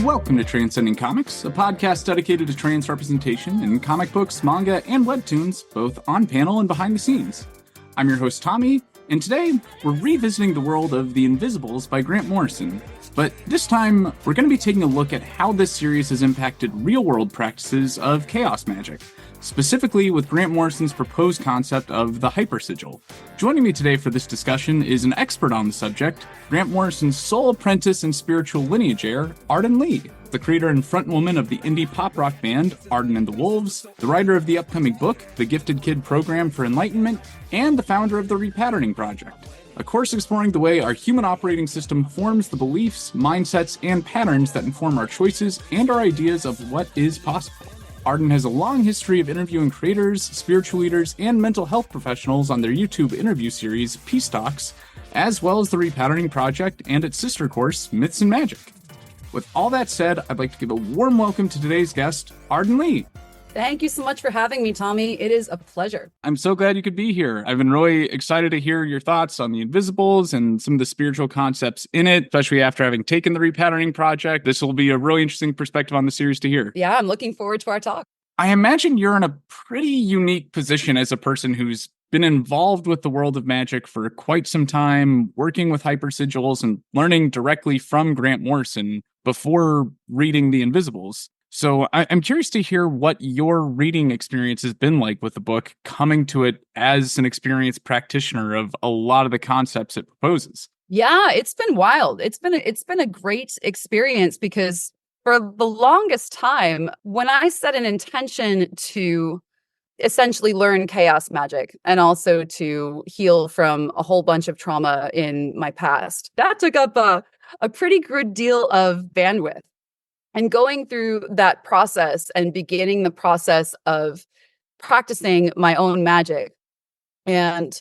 Welcome to Transcending Comics, a podcast dedicated to trans representation in comic books, manga, and webtoons, both on panel and behind the scenes. I'm your host, Tommy, and today we're revisiting the world of The Invisibles by Grant Morrison. But this time, we're going to be taking a look at how this series has impacted real-world practices of chaos magic, specifically with Grant Morrison's proposed concept of the hyper sigil. Joining me today for this discussion is an expert on the subject, Grant Morrison's sole apprentice and spiritual lineage heir, Arden Lee, the creator and frontwoman of the indie pop rock band Arden and the Wolves, the writer of the upcoming book, The Gifted Kid Program for Enlightenment, and the founder of the Repatterning Project, a course exploring the way our human operating system forms the beliefs, mindsets, and patterns that inform our choices and our ideas of what is possible. Arden has a long history of interviewing creators, spiritual leaders, and mental health professionals on their YouTube interview series, Peace Talks, as well as the Repatterning Project and its sister course, Myths and Magic. With all that said, I'd like to give a warm welcome to today's guest, Arden Lee. Thank you so much for having me, Tommy. It is a pleasure. I'm so glad you could be here. I've been really excited to hear your thoughts on The Invisibles and some of the spiritual concepts in it, especially after having taken the Repatterning Project. This will be a really interesting perspective on the series to hear. Yeah, I'm looking forward to our talk. I imagine you're in a pretty unique position as a person who's been involved with the world of magic for quite some time, working with hyper sigils and learning directly from Grant Morrison before reading The Invisibles. So I'm curious to hear what your reading experience has been like with the book, coming to it as an experienced practitioner of a lot of the concepts it proposes. Yeah, it's been wild. It's been a great experience because for the longest time, when I set an intention to essentially learn chaos magic and also to heal from a whole bunch of trauma in my past, that took up a pretty good deal of bandwidth. And going through that process and beginning the process of practicing my own magic and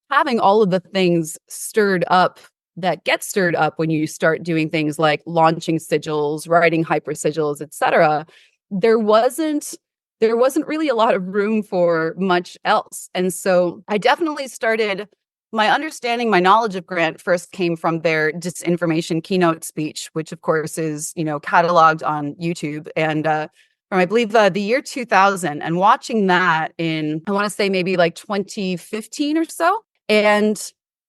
having all of the things stirred up that get stirred up when you start doing things like launching sigils, writing hyper sigils, etc., there wasn't really a lot of room for much else. And so I definitely started. My understanding, my knowledge of Grant first came from their disinformation keynote speech, which of course is, cataloged on YouTube. And from, I believe, the year 2000, and watching that in, I want to say maybe like 2015 or so, and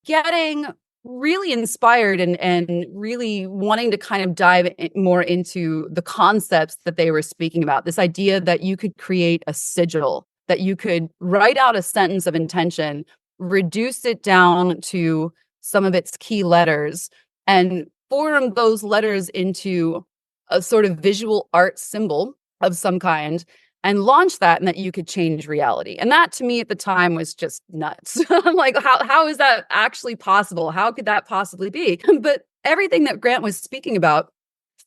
getting really inspired and really wanting to kind of dive more into the concepts that they were speaking about. This idea that you could create a sigil, that you could write out a sentence of intention, reduce it down to some of its key letters, and form those letters into a sort of visual art symbol of some kind, and launch that, and that you could change reality. And that to me at the time was just nuts. I'm like, how is that actually possible? How could that possibly be? But everything that Grant was speaking about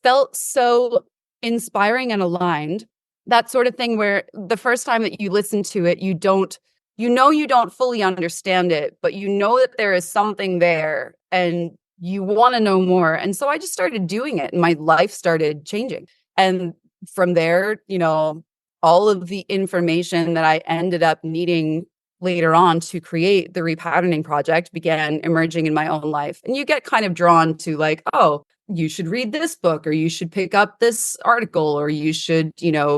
felt so inspiring and aligned. That sort of thing where the first time that you listen to it, you don't fully understand it, but you know that there is something there and you want to know more. And so I just started doing it and my life started changing. And from there, all of the information that I ended up needing later on to create the Repatterning Project began emerging in my own life. And you get kind of drawn to like, oh, you should read this book, or you should pick up this article, or you should,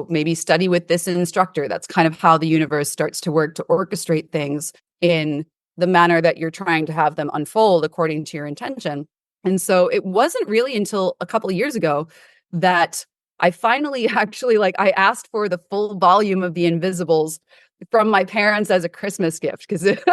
maybe study with this instructor. That's kind of how the universe starts to work to orchestrate things in the manner that you're trying to have them unfold according to your intention. And so it wasn't really until a couple of years ago that I finally actually, I asked for the full volume of The Invisibles from my parents as a Christmas gift, because, it's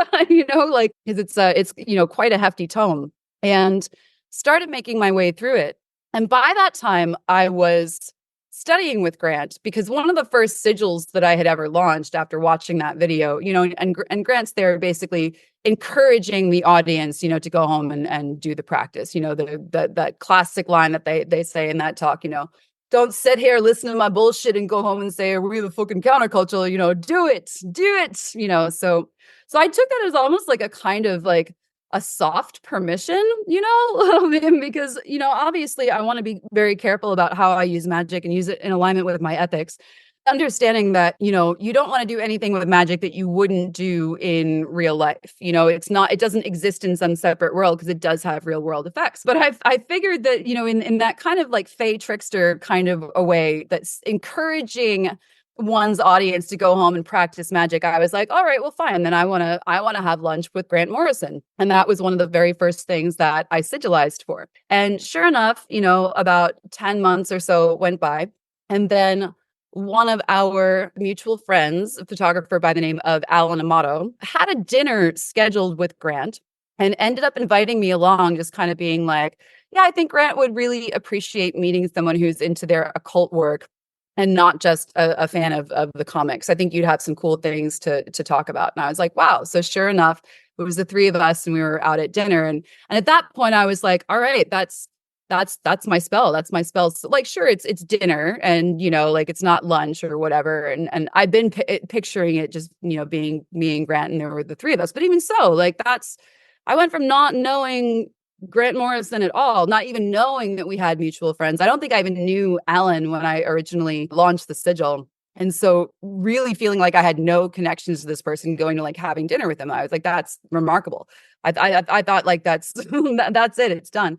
quite a hefty tome, and started making my way through it. And by that time, I was studying with Grant, because one of the first sigils that I had ever launched after watching that video, and Grant's there basically encouraging the audience, to go home and do the practice, that classic line that they say in that talk, don't sit here, listen to my bullshit and go home and say, are we the fucking counterculture? Do it. So I took that as almost like a kind of like a soft permission, because, obviously I want to be very careful about how I use magic and use it in alignment with my ethics. understanding that, you know, you don't want to do anything with magic that you wouldn't do in real life. You know, it doesn't exist in some separate world because it does have real world effects. But I figured that, you know, in that kind of like fey trickster kind of a way that's encouraging one's audience to go home and practice magic, I was like, all right, well, fine. Then I want to have lunch with Grant Morrison. And that was one of the very first things that I sigilized for. And sure enough, you know, about 10 months or so went by. And then one of our mutual friends, a photographer by the name of Alan Amato, had a dinner scheduled with Grant and ended up inviting me along, just kind of being like, yeah, I think Grant would really appreciate meeting someone who's into their occult work and not just a fan of the comics. I think you'd have some cool things to talk about. And I was like, wow. So sure enough, it was the three of us and we were out at dinner. And at that point I was like, all right, that's my spell. That's my spell. So, like, sure, it's dinner and, you know, like it's not lunch or whatever. And I've been picturing it just, you know, being me and Grant and there were the three of us. But even so, like I went from not knowing Grant Morrison at all, not even knowing that we had mutual friends. I don't think I even knew Alan when I originally launched the sigil. And so really feeling like I had no connections to this person, going to like having dinner with him. I was like, that's remarkable. I thought like that's that's it. It's done.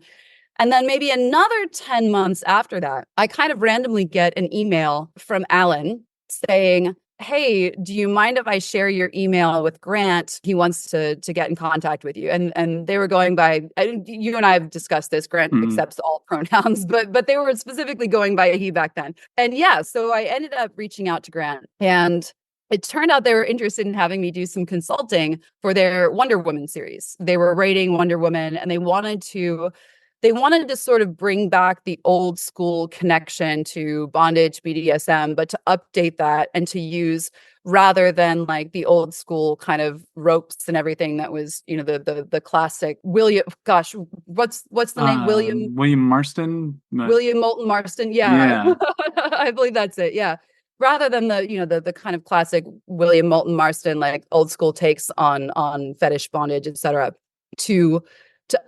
And then maybe another 10 months after that, I kind of randomly get an email from Alan saying, hey, do you mind if I share your email with Grant? He wants to get in contact with you. And they were going by, you and I have discussed this, Grant accepts all pronouns, but they were specifically going by a he back then. And yeah, so I ended up reaching out to Grant, and it turned out they were interested in having me do some consulting for their Wonder Woman series. They were writing Wonder Woman and they wanted to sort of bring back the old school connection to bondage, BDSM, but to update that and to use, rather than like the old school kind of ropes and everything that was, you know, the classic William, gosh, what's the name? William Marston? William Moulton Marston. Yeah. I believe that's it. Yeah. Rather than the kind of classic William Moulton Marston, like old school takes on fetish, bondage, etc., to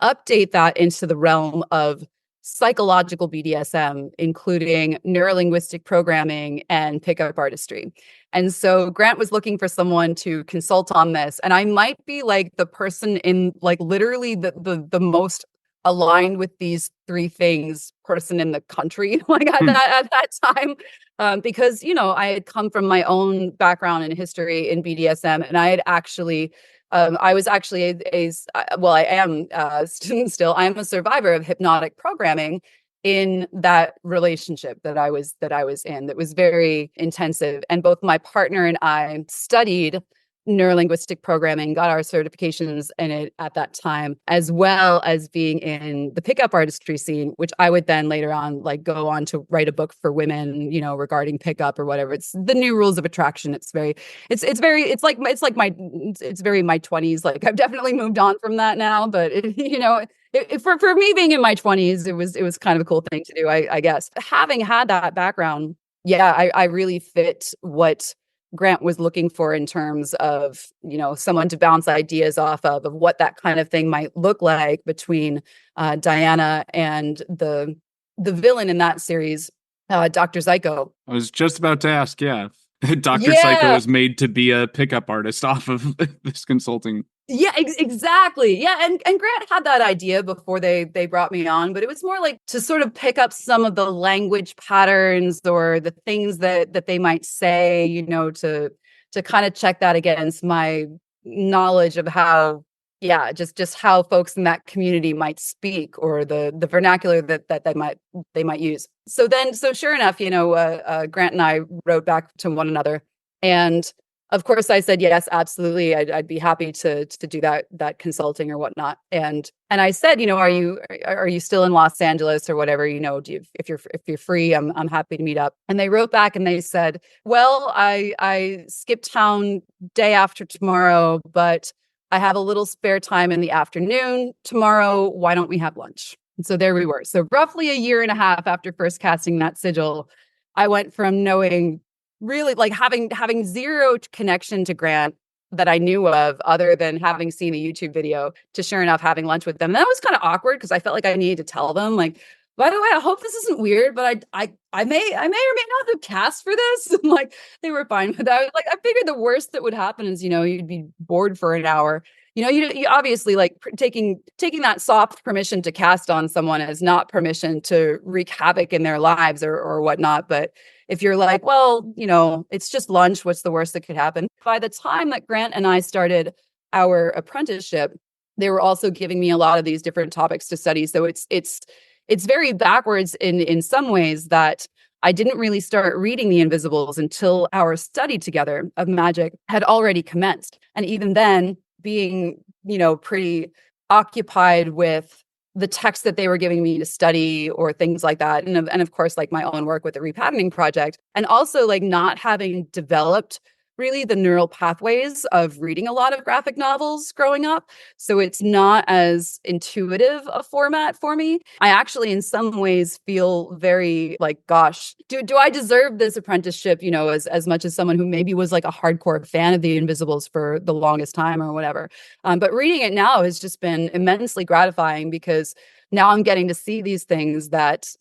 update that into the realm of psychological BDSM, including neurolinguistic programming and pickup artistry. And so Grant was looking for someone to consult on this. And I might be like the person in like literally the most aligned with these three things person in the country, like at that time. Because, you know, I had come from my own background and history in BDSM, and I had actually I was actually I am still. I am a survivor of hypnotic programming in that relationship that I was in. That was very intensive, and both my partner and I studied neurolinguistic programming, got our certifications in it at that time, as well as being in the pickup artistry scene, which I would then later on like go on to write a book for women, you know, regarding pickup or whatever. It's the new rules of attraction. It's very my 20s. Like I've definitely moved on from that now, but for me being in my 20s, it was kind of a cool thing to do, I guess. Having had that background, yeah, I really fit what Grant was looking for in terms of, you know, someone to bounce ideas off of what that kind of thing might look like between Diana and the villain in that series, Dr. Psycho. I was just about to ask, yeah. Dr. Psycho was made to be a pickup artist off of this consulting. Yeah, exactly. Yeah, and Grant had that idea before they brought me on, but it was more like to sort of pick up some of the language patterns or the things that they might say, you know, to kind of check that against my knowledge of how, yeah, just how folks in that community might speak, or the vernacular that they might use. So sure enough, you know, Grant and I wrote back to one another, and of course, I said yes, absolutely. I'd be happy to do that consulting or whatnot. And I said, you know, are you still in Los Angeles or whatever? You know, if you're free, I'm happy to meet up. And they wrote back and they said, well, I skip town day after tomorrow, but I have a little spare time in the afternoon tomorrow. Why don't we have lunch? And so there we were. So roughly a year and a half after first casting that sigil, I went from knowing, really like having zero connection to Grant that I knew of, other than having seen a YouTube video, to sure enough having lunch with them. And that was kind of awkward because I felt like I needed to tell them, like, By the way, I hope this isn't weird, but I may or may not have cast for this. And like they were fine with that. Like I figured the worst that would happen is, you'd be bored for an hour. You obviously like taking that soft permission to cast on someone as not permission to wreak havoc in their lives or whatnot. But if you're like, well, it's just lunch, what's the worst that could happen? By the time that Grant and I started our apprenticeship, they were also giving me a lot of these different topics to study. So it's very backwards in some ways that I didn't really start reading The Invisibles until our study together of magic had already commenced. And even then, being, pretty occupied with the text that they were giving me to study or things like that. And of course, like my own work with the Repatterning Project, and also like not having developed really the neural pathways of reading a lot of graphic novels growing up. So it's not as intuitive a format for me. I actually, in some ways, feel very like, gosh, do I deserve this apprenticeship, as much as someone who maybe was like a hardcore fan of The Invisibles for the longest time or whatever. But reading it now has just been immensely gratifying because now I'm getting to see these things that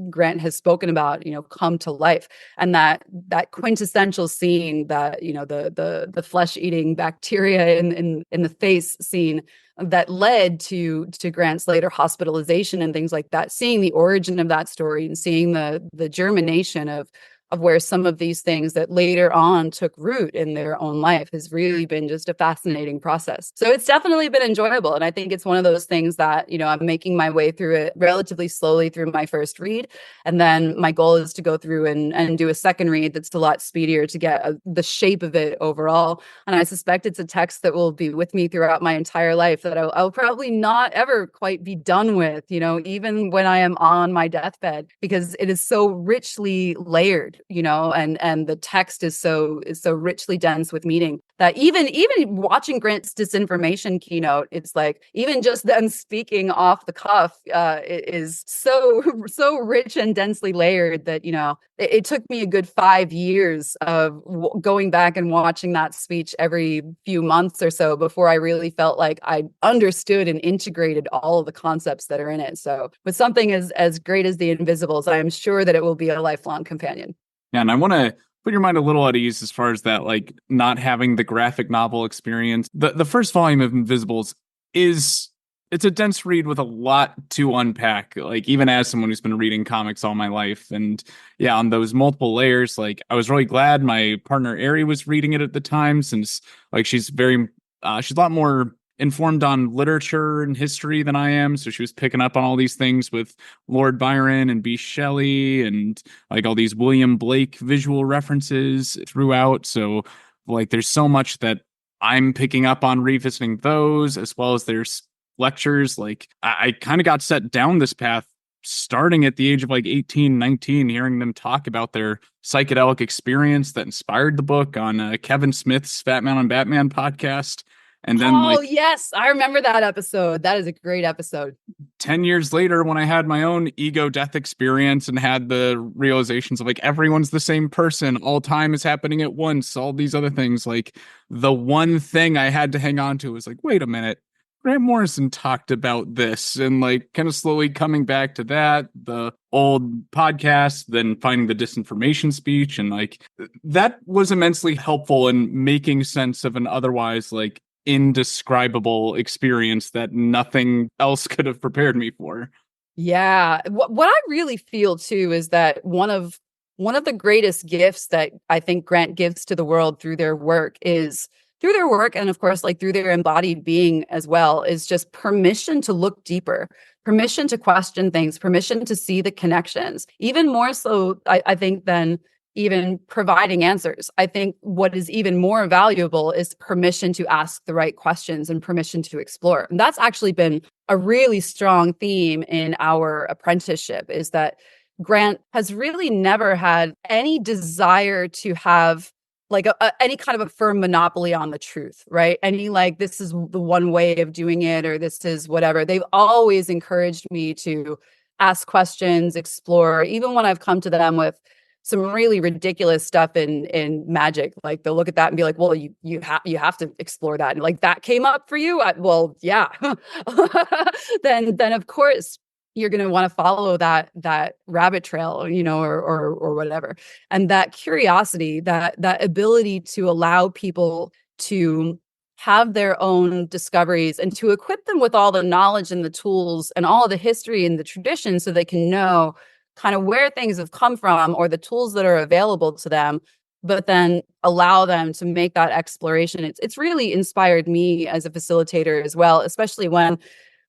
Grant has spoken about, come to life. And that quintessential scene that, the flesh-eating bacteria in the face scene that led to Grant's later hospitalization and things like that, seeing the origin of that story and seeing the germination of where some of these things that later on took root in their own life has really been just a fascinating process. So it's definitely been enjoyable. And I think it's one of those things that, I'm making my way through it relatively slowly through my first read. And then my goal is to go through and do a second read that's a lot speedier to get the shape of it overall. And I suspect it's a text that will be with me throughout my entire life that I'll probably not ever quite be done with, even when I am on my deathbed, because it is so richly layered, and the text is so richly dense with meaning that even watching Grant's disinformation keynote, it's like even just them speaking off the cuff it is so rich and densely layered that it took me a good 5 years of going back and watching that speech every few months or so before I really felt like I understood and integrated all of the concepts that are in it. So with something as great as The Invisibles, I am sure that it will be a lifelong companion. Yeah, and I want to put your mind a little at ease as far as that, like not having the graphic novel experience. The first volume of Invisibles it's a dense read with a lot to unpack. Like even as someone who's been reading comics all my life, and yeah, on those multiple layers, like I was really glad my partner Ari was reading it at the time, since like she's a lot more informed on literature and history than I am. So she was picking up on all these things with Lord Byron and B. Shelley and like all these William Blake visual references throughout. So like there's so much that I'm picking up on revisiting those, as well as there's lectures. Like I kind of got set down this path starting at the age of like 18, 19, hearing them talk about their psychedelic experience that inspired the book on Kevin Smith's Fat Man on Batman podcast. And then, yes, I remember that episode. That is a great episode. 10 years later, when I had my own ego death experience and had the realizations of like everyone's the same person, all time is happening at once, all these other things, like the one thing I had to hang on to was like, wait a minute, Grant Morrison talked about this, and like kind of slowly coming back to that, the old podcast, then finding the disinformation speech. And like that was immensely helpful in making sense of an otherwise like indescribable experience that nothing else could have prepared me for. Yeah. What I really feel too is that one of the greatest gifts that I think Grant gives to the world through their work and of course like through their embodied being as well is just permission to look deeper, permission to question things, permission to see the connections, even more so I think than even providing answers. I think what is even more valuable is permission to ask the right questions and permission to explore. And that's actually been a really strong theme in our apprenticeship, is that Grant has really never had any desire to have like any kind of a firm monopoly on the truth, right? Any like, this is the one way of doing it, or this is whatever. They've always encouraged me to ask questions, explore, even when I've come to them with some really ridiculous stuff in magic. Like they'll look at that and be like, well, you have to explore that. And like that came up for you. Well, yeah. Then of course, you're going to want to follow that rabbit trail, or whatever. And that curiosity, that ability to allow people to have their own discoveries and to equip them with all the knowledge and the tools and all the history and the tradition so they can know kind of where things have come from or the tools that are available to them, but then allow them to make that exploration. It's really inspired me as a facilitator as well, especially when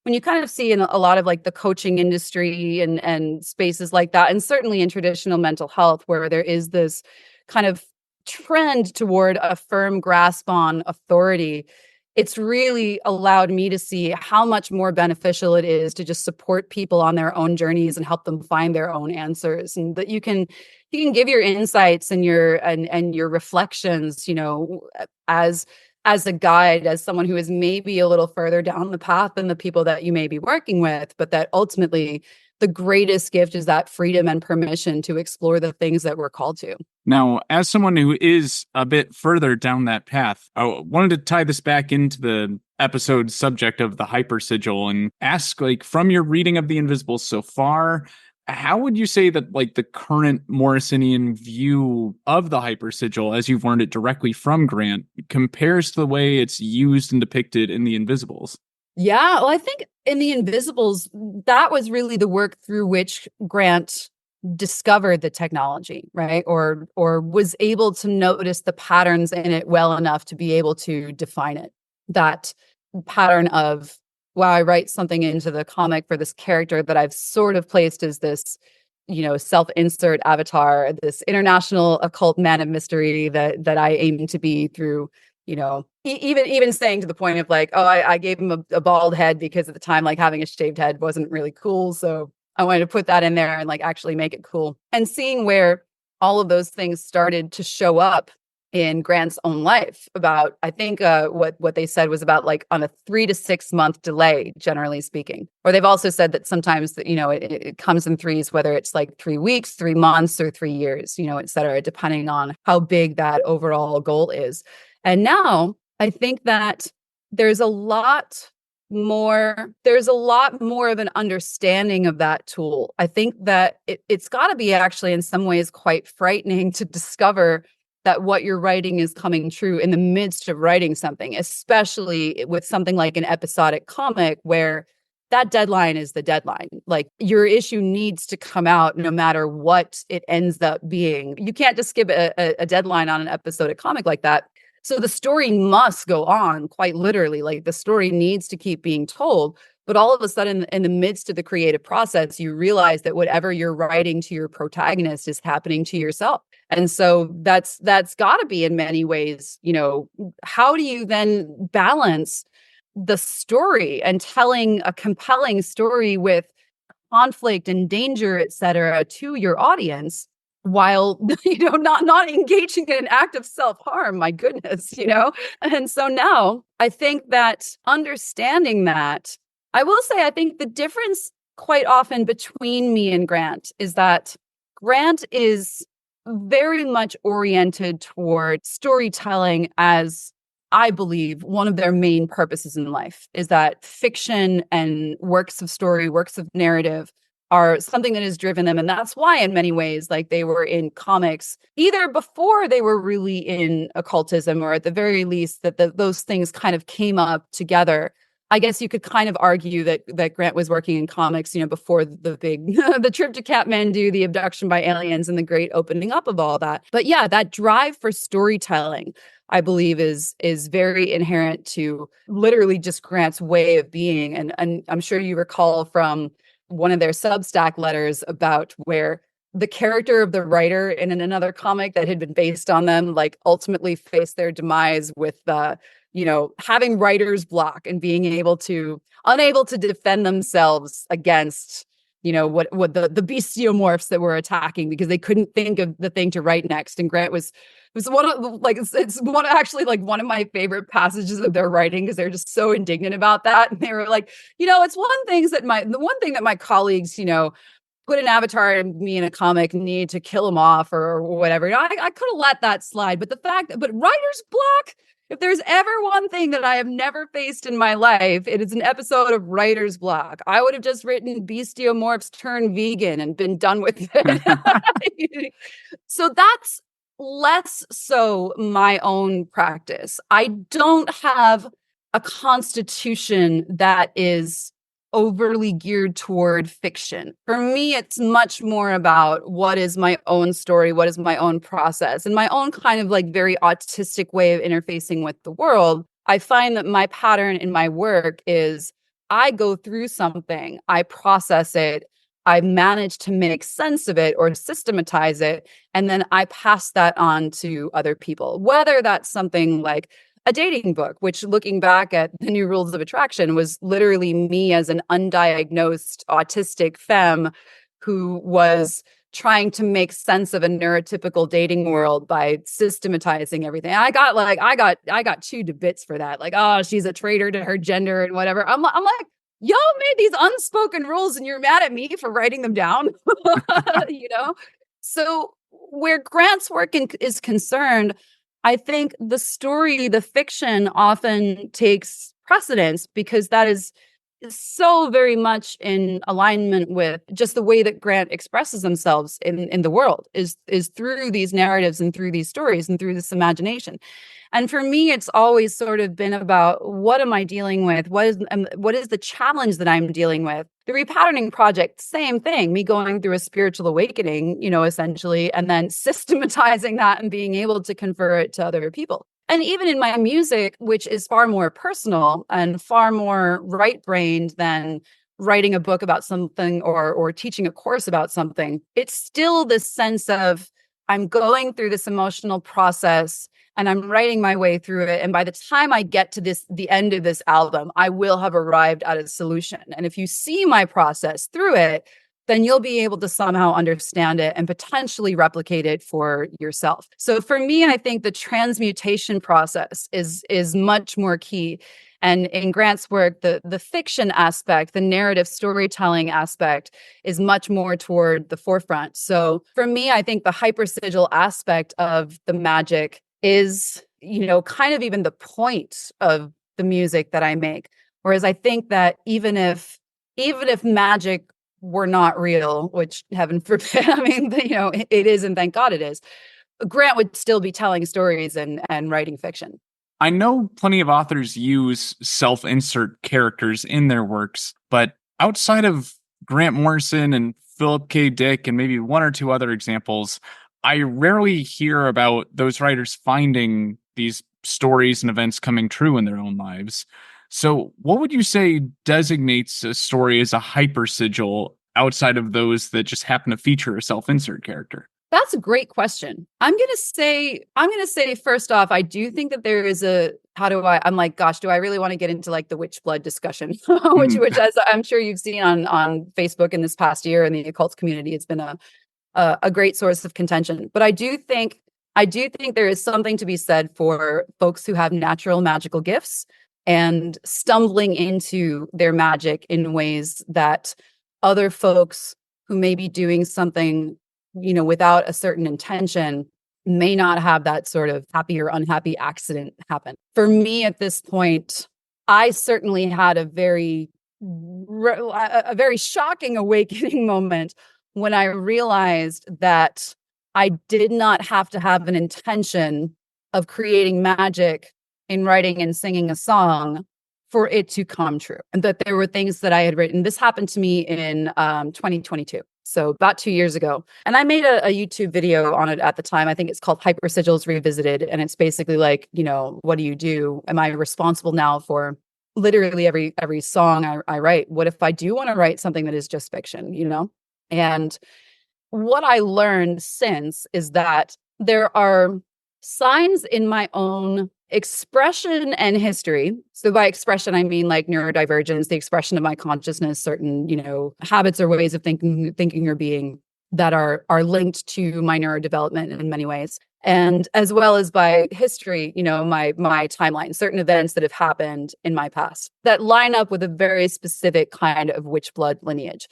you kind of see in a lot of like the coaching industry and spaces like that, and certainly in traditional mental health, where there is this kind of trend toward a firm grasp on authority, it's really allowed me to see how much more beneficial it is to just support people on their own journeys and help them find their own answers, and that you can give your insights and your reflections, as a guide, as someone who is maybe a little further down the path than the people that you may be working with, but that ultimately the greatest gift is that freedom and permission to explore the things that we're called to. Now, as someone who is a bit further down that path, I wanted to tie this back into the episode subject of the hyper sigil and ask, like, from your reading of The Invisibles so far, how would you say that, like, the current Morrisonian view of the hyper sigil, as you've learned it directly from Grant, compares to the way it's used and depicted in The Invisibles? Yeah, well, I think in The Invisibles, that was really the work through which Grant discovered the technology, right? Or was able to notice the patterns in it well enough to be able to define it. That pattern of, wow, I write something into the comic for this character that I've sort of placed as this, self-insert avatar, this international occult man of mystery that I aim to be through, even saying to the point of like, oh, I gave him a bald head because at the time, like, having a shaved head wasn't really cool. So I wanted to put that in there and like actually make it cool. And seeing where all of those things started to show up in Grant's own life, about, I think what they said was about like on a 3 to 6 month delay, generally speaking. Or they've also said that sometimes that, it comes in threes, whether it's like 3 weeks, 3 months, or 3 years, et cetera, depending on how big that overall goal is. And now I think that there's a lot more of an understanding of that tool. I think that it's got to be actually in some ways quite frightening to discover that what you're writing is coming true in the midst of writing something, especially with something like an episodic comic where that deadline is the deadline. Like, your issue needs to come out no matter what it ends up being. You can't just skip a deadline on an episodic comic like that. So the story must go on, quite literally. Like, the story needs to keep being told. But all of a sudden, in the midst of the creative process, you realize that whatever you're writing to your protagonist is happening to yourself. And so that's got to be, in many ways, how do you then balance the story and telling a compelling story with conflict and danger, et cetera, to your audience, while not engaging in an act of self-harm? My goodness. And so now I think that understanding that, I will say, I think the difference quite often between me and Grant is that Grant is very much oriented toward storytelling as, I believe, one of their main purposes in life, is that fiction and works of story, works of narrative are something that has driven them. And that's why, in many ways, like, they were in comics either before they were really in occultism, or at the very least that those things kind of came up together. I guess you could kind of argue that Grant was working in comics, before the big, the trip to Kathmandu, the abduction by aliens, and the great opening up of all that. But yeah, that drive for storytelling, I believe, is very inherent to literally just Grant's way of being. And I'm sure you recall from one of their Substack letters about where the character of the writer in another comic that had been based on them, like, ultimately faced their demise with having writer's block and being unable to defend themselves against, what the bestiomorphs that were attacking, because they couldn't think of the thing to write next. And Grant was one of, like, it's one, actually, like, one of my favorite passages of their writing, because they're just so indignant about that. And they were like, it's the one thing that my colleagues, put an avatar of me in a comic, need to kill him off or whatever. I could have let that slide. But writer's block, if there's ever one thing that I have never faced in my life, it is an episode of writer's block. I would have just written Bestiomorphs turn vegan and been done with it. So that's less so my own practice. I don't have a constitution that is overly geared toward fiction. For me, it's much more about what is my own story, what is my own process, and my own kind of like very autistic way of interfacing with the world. I find that my pattern in my work is I go through something, I process it, I manage to make sense of it or systematize it, and then I pass that on to other people, whether that's something like a dating book, which looking back at the New Rules of Attraction was literally me as an undiagnosed autistic femme who was trying to make sense of a neurotypical dating world by systematizing everything. I got chewed to bits for that. Like, oh, she's a traitor to her gender and whatever. I'm like, y'all made these unspoken rules and you're mad at me for writing them down. You know? So where Grant's work is concerned, I think the story, the fiction often takes precedence because that is so very much in alignment with just the way that Grant expresses themselves in the world is through these narratives and through these stories and through this imagination. And for me, it's always sort of been about what am I dealing with? What is the challenge that I'm dealing with? The Repatterning Project, same thing, me going through a spiritual awakening, essentially, and then systematizing that and being able to confer it to other people. And even in my music, which is far more personal and far more right-brained than writing a book about something or teaching a course about something, it's still this sense of I'm going through this emotional process and I'm writing my way through it. And by the time I get to the end of this album, I will have arrived at a solution. And if you see my process through it, then you'll be able to somehow understand it and potentially replicate it for yourself. So for me, I think the transmutation process is much more key. And in Grant's work, the fiction aspect, the narrative storytelling aspect is much more toward the forefront. So for me, I think the hypersigil aspect of the magic is, kind of even the point of the music that I make. Whereas I think that even if magic were not real, which heaven forbid, I mean, it is, and thank God it is, Grant would still be telling stories and writing fiction. I know plenty of authors use self-insert characters in their works, but outside of Grant Morrison and Philip K. Dick and maybe one or two other examples, I rarely hear about those writers finding these stories and events coming true in their own lives. So what would you say designates a story as a hypersigil outside of those that just happen to feature a self-insert character? That's a great question. I'm going to say first off, I do think that there is I'm like, gosh, do I really want to get into like the witch blood discussion, which as I'm sure you've seen on Facebook in this past year in the occult community, it's been a great source of contention. But I do think there is something to be said for folks who have natural magical gifts and stumbling into their magic in ways that other folks who may be doing something, without a certain intention may not have that sort of happy or unhappy accident happen. For me at this point, I certainly had a very shocking awakening moment when I realized that I did not have to have an intention of creating magic in writing and singing a song for it to come true. And that there were things that I had written. This happened to me in 2022. So about 2 years ago. And I made a YouTube video on it at the time. I think it's called Hypersigils Revisited. And it's basically like, what do you do? Am I responsible now for literally every song I write? What if I do want to write something that is just fiction, And what I learned since is that there are signs in my own expression and history. So by expression, I mean like neurodivergence, the expression of my consciousness, certain, habits or ways of thinking or being that are linked to my neurodevelopment in many ways. And as well as by history, my timeline, certain events that have happened in my past that line up with a very specific kind of witch blood lineage.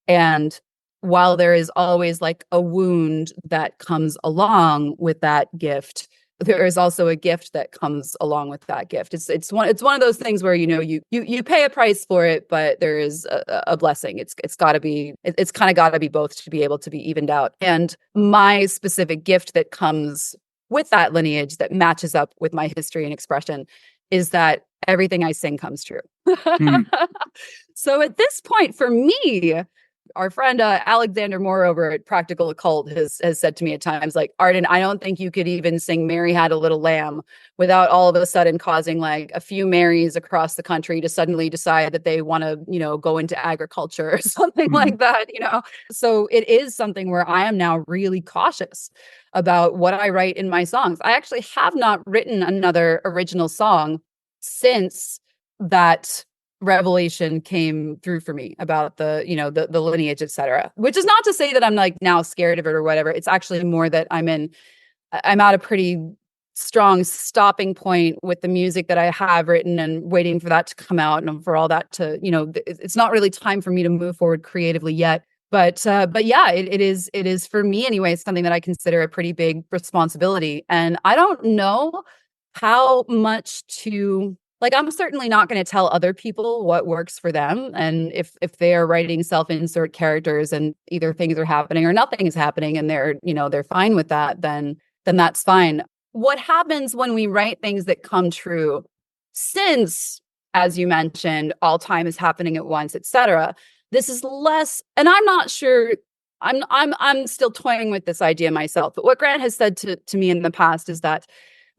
And while there is always like a wound that comes along with that gift, there is also a gift that comes along with that gift. It's one of those things where, you know, you pay a price for it, but there is a blessing. It's kind of got to be both to be able to be evened out. And my specific gift that comes with that lineage that matches up with my history and expression is that everything I sing comes true. So at this point, for me, our friend Alexander Moore over at Practical Occult has said to me at times, like, Arden, I don't think you could even sing Mary Had a Little Lamb without all of a sudden causing like a few Marys across the country to suddenly decide that they want to, you know, go into agriculture or something like that, you know? So it is something where I am now really cautious about what I write in my songs. I actually have not written another original song since that revelation came through for me about the, you know, the lineage, etc. Which is not to say that I'm like now scared of it or whatever. It's actually more that I'm at a pretty strong stopping point with the music that I have written and waiting for that to come out and for all that to, you know, it's not really time for me to move forward creatively yet. But yeah, it is for me anyway, something that I consider a pretty big responsibility. And I don't know how much to, like, I'm certainly not going to tell other people what works for them. And if they are writing self-insert characters and either things are happening or nothing is happening and they're fine with that, then that's fine. What happens when we write things that come true, since, as you mentioned, all time is happening at once, etc. This is less, and I'm not sure. I'm still toying with this idea myself. But what Grant has said to me in the past is that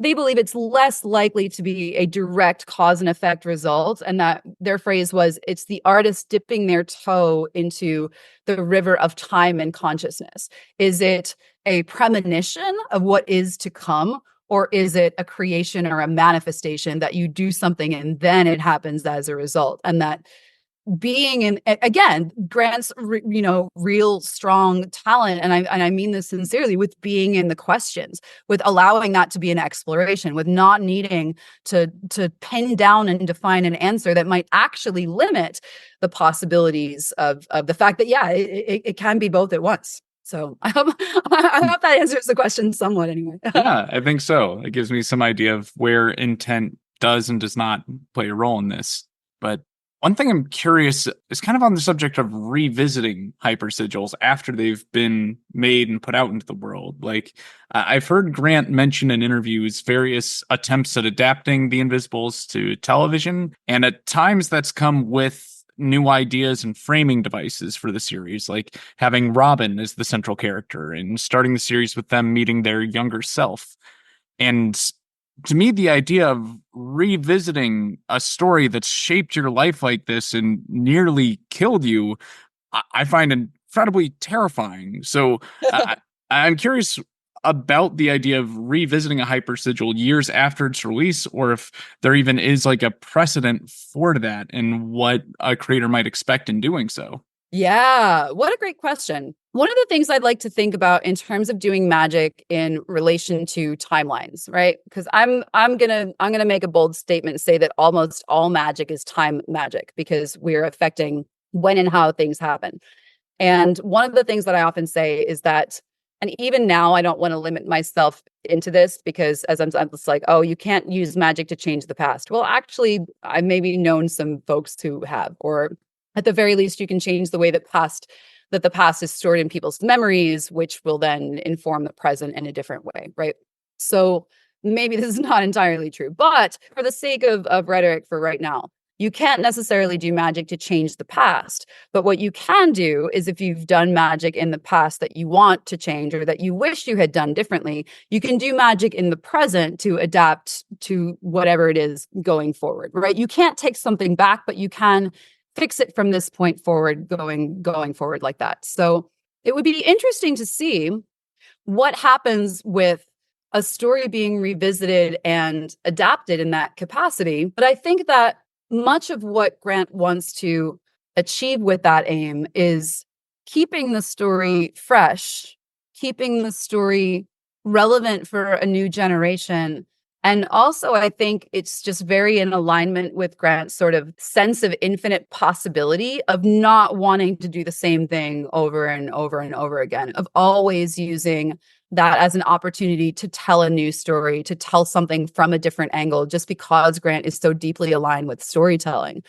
they believe it's less likely to be a direct cause and effect result. And that their phrase was, it's the artist dipping their toe into the river of time and consciousness. Is it a premonition of what is to come? Or is it a creation or a manifestation that you do something and then it happens as a result? And that being in, again, Grant's real strong talent, and I mean this sincerely, with being in the questions, with allowing that to be an exploration, with not needing to pin down and define an answer that might actually limit the possibilities of the fact that it can be both at once. So I hope that answers the question somewhat anyway. Yeah, I think so. It gives me some idea of where intent does and does not play a role in this. But one thing I'm curious is kind of on the subject of revisiting hyper sigils after they've been made and put out into the world. Like, I've heard Grant mention in interviews various attempts at adapting the Invisibles to television, and at times that's come with new ideas and framing devices for the series, like having Robin as the central character and starting the series with them meeting their younger self. And to me, the idea of revisiting a story that's shaped your life like this and nearly killed you, I find incredibly terrifying. So I'm curious about the idea of revisiting a hyper sigil years after its release, or if there even is like a precedent for that and what a creator might expect in doing so. Yeah, what a great question. One of the things I'd like to think about in terms of doing magic in relation to timelines, right? Because I'm gonna make a bold statement and say that almost all magic is time magic, because we're affecting when and how things happen. And one of the things that I often say is that, and even now I don't want to limit myself into this, because as I'm just like, oh, you can't use magic to change the past. Well, actually, I've maybe known some folks who have, or at the very least, you can change the way that the past is stored in people's memories, which will then inform the present in a different way, right? So maybe this is not entirely true, but for the sake of rhetoric for right now, you can't necessarily do magic to change the past. But what you can do is, if you've done magic in the past that you want to change or that you wish you had done differently, you can do magic in the present to adapt to whatever it is going forward, right? You can't take something back, but you can fix it from this point forward, going forward like that. So it would be interesting to see what happens with a story being revisited and adapted in that capacity. But I think that much of what Grant wants to achieve with that aim is keeping the story fresh, keeping the story relevant for a new generation, And also, I think it's just very in alignment with Grant's sort of sense of infinite possibility of not wanting to do the same thing over and over and over again, of always using that as an opportunity to tell a new story, to tell something from a different angle, just because Grant is so deeply aligned with storytelling.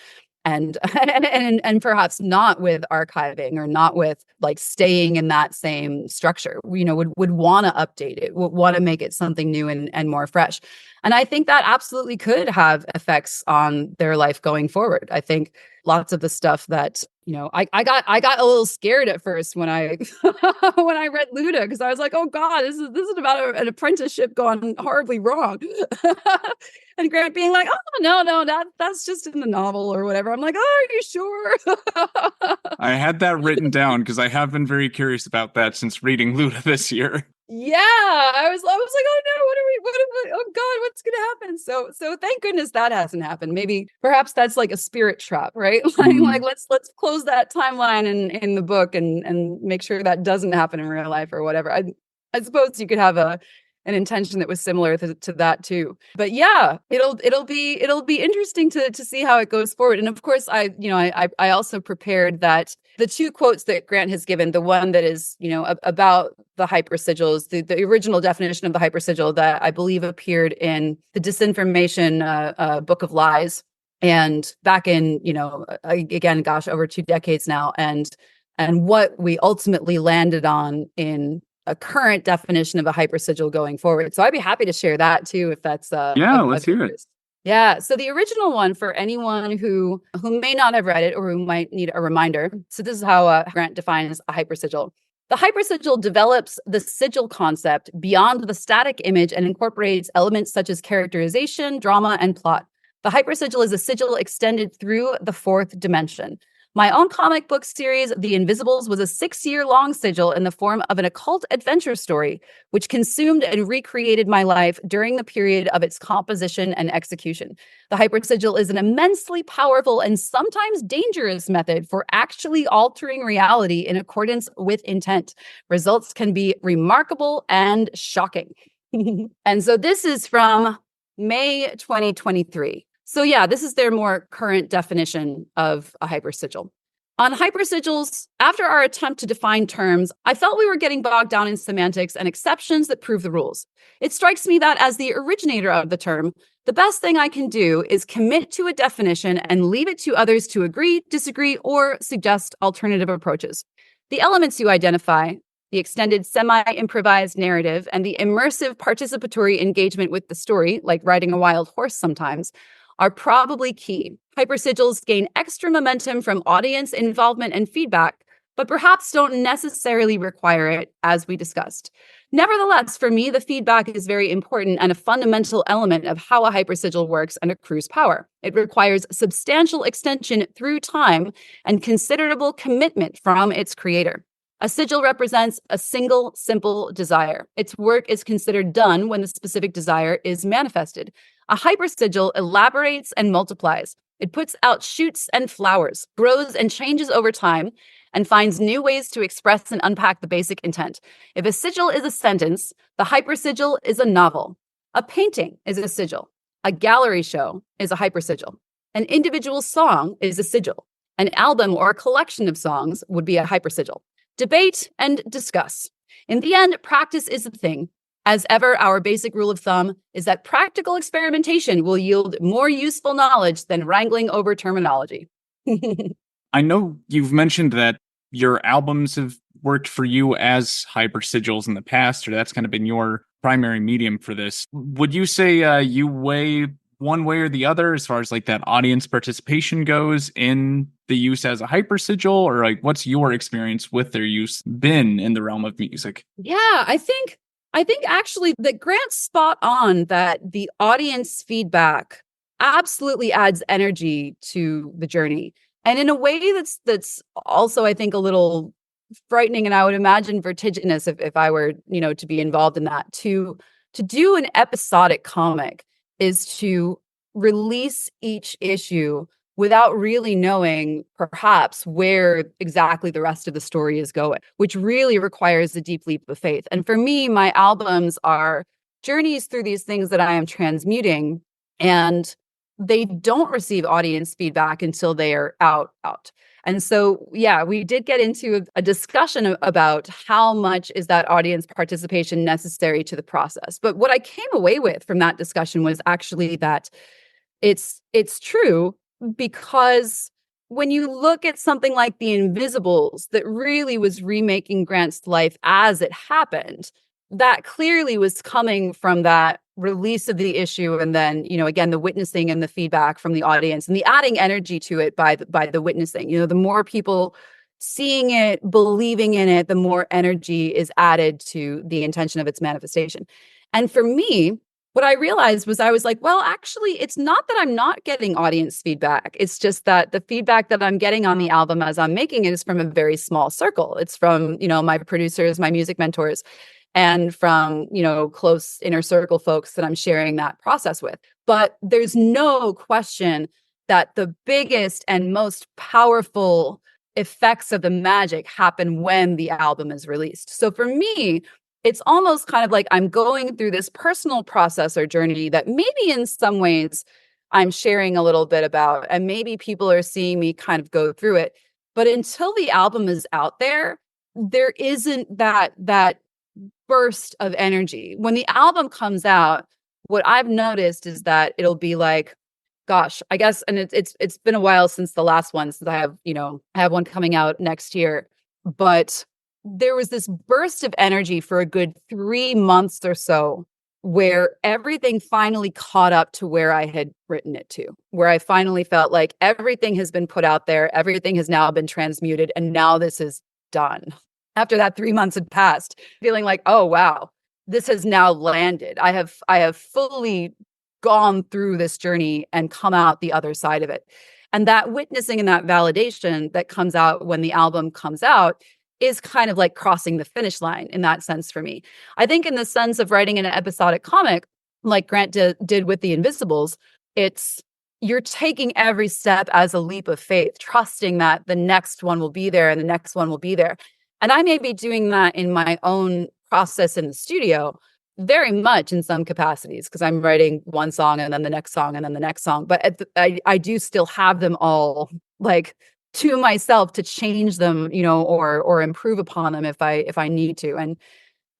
And, and perhaps not with archiving or not with like staying in that same structure, would want to update it, would want to make it something new and more fresh. And I think that absolutely could have effects on their life going forward. I think lots of the stuff that, I got a little scared at first when I when I read Luda, because I was like, oh God, this is about an apprenticeship gone horribly wrong. And Grant being like, oh no, that's just in the novel or whatever. I'm like, oh, are you sure? I had that written down because I have been very curious about that since reading Luda this year. Yeah, I was like, oh no, oh God, what's gonna happen? So thank goodness that hasn't happened. Maybe perhaps that's like a spirit trap, right? Like let's close that timeline in the book and make sure that doesn't happen in real life or whatever. I suppose you could have an intention that was similar to that too. But yeah, it'll be interesting to see how it goes forward. And of course, I also prepared that the two quotes that Grant has given, the one that is, about the hypersigils, the original definition of the hypersigil that I believe appeared in the Disinformation Book of Lies, and back in, again, gosh, over 2 decades now, and what we ultimately landed on in a current definition of a hypersigil going forward. So I'd be happy to share that too, if that's let's hear it. Yeah. So the original one, for anyone who may not have read it or who might need a reminder. So this is how Grant defines a hypersigil. The hypersigil develops the sigil concept beyond the static image and incorporates elements such as characterization, drama, and plot. The hypersigil is a sigil extended through the 4th dimension. My own comic book series, The Invisibles, was a 6-year-long sigil in the form of an occult adventure story, which consumed and recreated my life during the period of its composition and execution. The hypersigil is an immensely powerful and sometimes dangerous method for actually altering reality in accordance with intent. Results can be remarkable and shocking. And so this is from May 2023. So yeah, this is their more current definition of a hypersigil. On hypersigils, after our attempt to define terms, I felt we were getting bogged down in semantics and exceptions that prove the rules. It strikes me that as the originator of the term, the best thing I can do is commit to a definition and leave it to others to agree, disagree, or suggest alternative approaches. The elements you identify, the extended semi-improvised narrative, and the immersive participatory engagement with the story, like riding a wild horse sometimes, are probably key. Hypersigils gain extra momentum from audience involvement and feedback, but perhaps don't necessarily require it, as we discussed. Nevertheless, for me, the feedback is very important and a fundamental element of how a hypersigil works and accrues power. It requires substantial extension through time and considerable commitment from its creator. A sigil represents a single, simple desire. Its work is considered done when the specific desire is manifested. A hypersigil elaborates and multiplies. It puts out shoots and flowers, grows and changes over time, and finds new ways to express and unpack the basic intent. If a sigil is a sentence, the hypersigil is a novel. A painting is a sigil. A gallery show is a hypersigil. An individual song is a sigil. An album or a collection of songs would be a hypersigil. Debate and discuss. In the end, practice is the thing. As ever, our basic rule of thumb is that practical experimentation will yield more useful knowledge than wrangling over terminology. I know you've mentioned that your albums have worked for you as hypersigils in the past, or that's kind of been your primary medium for this. Would you say you weigh one way or the other as far as like that audience participation goes in the use as a hypersigil, or like what's your experience with their use been in the realm of music? Yeah, I think actually that Grant's spot on, that the audience feedback absolutely adds energy to the journey. And in a way that's also, I think, a little frightening, and I would imagine vertiginous if I were, to be involved in that. To do an episodic comic is to release each issue without really knowing perhaps where exactly the rest of the story is going, which really requires a deep leap of faith. And for me, my albums are journeys through these things that I am transmuting, and they don't receive audience feedback until they are out. And so, yeah, we did get into a discussion about how much is that audience participation necessary to the process. But what I came away with from that discussion was actually that it's true, because when you look at something like The Invisibles that really was remaking Grant's life as it happened, that clearly was coming from that release of the issue, and then, again, the witnessing and the feedback from the audience and the adding energy to it by the witnessing. The more people seeing it, believing in it, the more energy is added to the intention of its manifestation. And for me, what I realized was, I was like, well, actually, it's not that I'm not getting audience feedback. It's just that the feedback that I'm getting on the album as I'm making it is from a very small circle. It's from, my producers, my music mentors, and from, close inner circle folks that I'm sharing that process with. But there's no question that the biggest and most powerful effects of the magic happen when the album is released. So for me, it's almost kind of like I'm going through this personal process or journey that maybe in some ways I'm sharing a little bit about, and maybe people are seeing me kind of go through it. But until the album is out there isn't that burst of energy. When the album comes out, what I've noticed is that it'll be like, gosh, I guess, and it's been a while since the last one, since I have one coming out next year, but there was this burst of energy for a good 3 months or so, where everything finally caught up to where I had written it to, where I finally felt like everything has been put out there, everything has now been transmuted, and now this is done. After that 3 months had passed, feeling like, oh wow, this has now landed. I have fully gone through this journey and come out the other side of it. And that witnessing and that validation that comes out when the album comes out is kind of like crossing the finish line in that sense for me. I think in the sense of writing an episodic comic, like Grant did with The Invisibles, you're taking every step as a leap of faith, trusting that the next one will be there and the next one will be there. And I may be doing that in my own process in the studio, very much in some capacities, because I'm writing one song and then the next song and then the next song. But I do still have them all like to myself to change them, or improve upon them if I need to. And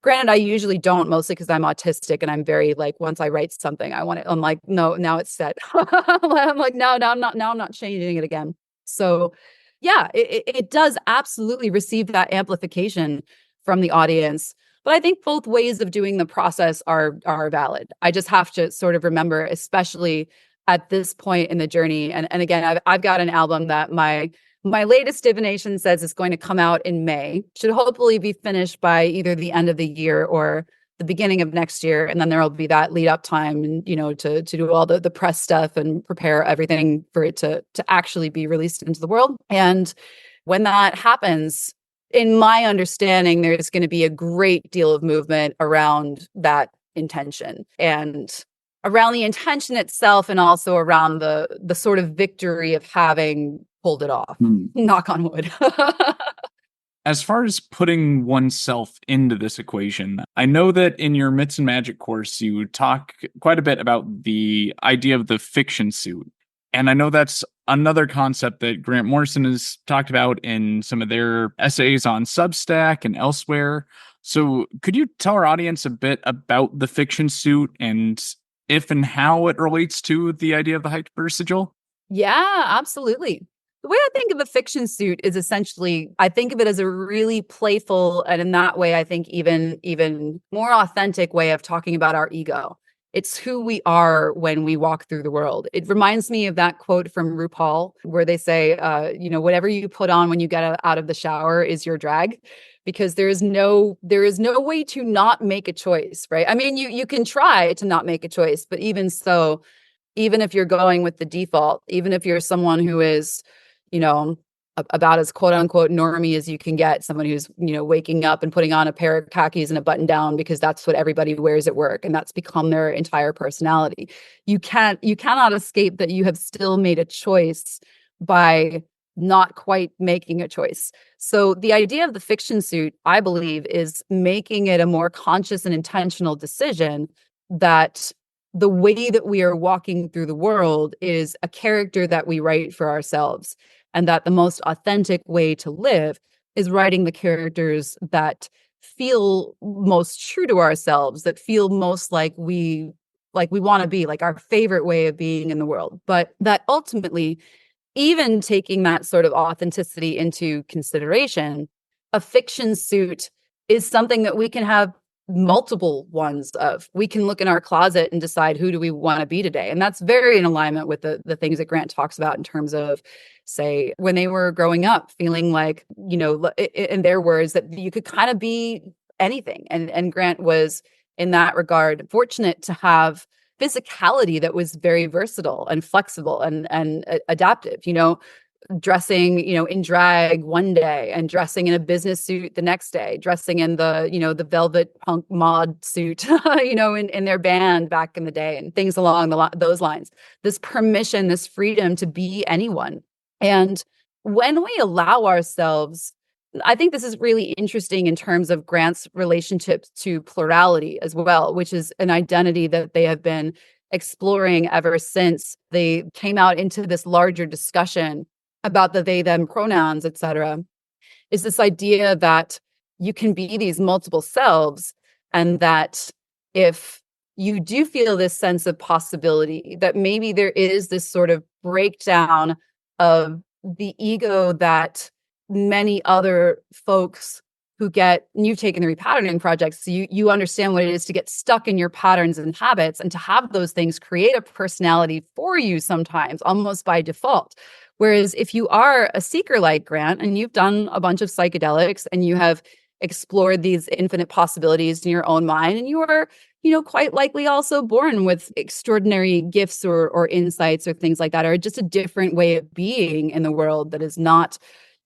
granted, I usually don't, mostly because I'm autistic and I'm very like, once I write something, I want it. I'm like, no, now it's set. I'm like, no, I'm not changing it again. So yeah, it does absolutely receive that amplification from the audience. But I think both ways of doing the process are valid. I just have to sort of remember, especially at this point in the journey. And again, I've got an album that my latest divination says is going to come out in May. Should hopefully be finished by either the end of the year or the beginning of next year. And then there will be that lead up time, and to do all the press stuff and prepare everything for it to actually be released into the world. And when that happens, in my understanding, there's going to be a great deal of movement around that intention, and around the intention itself, and also around the sort of victory of having pulled it off. Knock on wood. As far as putting oneself into this equation, I know that in your Myths and Magic course, you talk quite a bit about the idea of the fiction suit. And I know that's another concept that Grant Morrison has talked about in some of their essays on Substack and elsewhere. So could you tell our audience a bit about the fiction suit and if and how it relates to the idea of the hyper sigil? Yeah, absolutely. The way I think of a fiction suit is essentially, I think of it as a really playful, and in that way, I think even more authentic way of talking about our ego. It's who we are when we walk through the world. It reminds me of that quote from RuPaul where they say, whatever you put on when you get out of the shower is your drag, because there is no way to not make a choice, right? I mean, you can try to not make a choice, but even so, even if you're going with the default, even if you're someone who is, about as quote unquote normie as you can get, someone who's, waking up and putting on a pair of khakis and a button down because that's what everybody wears at work and that's become their entire personality. You cannot escape that you have still made a choice by not quite making a choice. So the idea of the fiction suit, I believe, is making it a more conscious and intentional decision that the way that we are walking through the world is a character that we write for ourselves, and that the most authentic way to live is writing the characters that feel most true to ourselves, that feel most like we want to be, like our favorite way of being in the world. But that ultimately, even taking that sort of authenticity into consideration, a fiction suit is something that we can have multiple ones of. We can look in our closet and decide, who do we want to be today? And that's very in alignment with the things that Grant talks about in terms of, say, when they were growing up, feeling like, in their words, that you could kind of be anything. And Grant was, in that regard, fortunate to have physicality that was very versatile and flexible and adaptive, dressing, in drag one day and dressing in a business suit the next day, dressing in the velvet punk mod suit, in their band back in the day, and things along those lines. This permission, this freedom to be anyone. And when we allow ourselves, I think this is really interesting in terms of Grant's relationship to plurality as well, which is an identity that they have been exploring ever since they came out into this larger discussion about the they, them pronouns, et cetera, is this idea that you can be these multiple selves, and that if you do feel this sense of possibility, that maybe there is this sort of breakdown of the ego that many other folks who get, and you've taken the repatterning project, so you understand what it is to get stuck in your patterns and habits, and to have those things create a personality for you sometimes almost by default. Whereas if you are a seeker like Grant, and you've done a bunch of psychedelics, and you have explored these infinite possibilities in your own mind, and you are, quite likely also born with extraordinary gifts or insights or things like that, or just a different way of being in the world that is not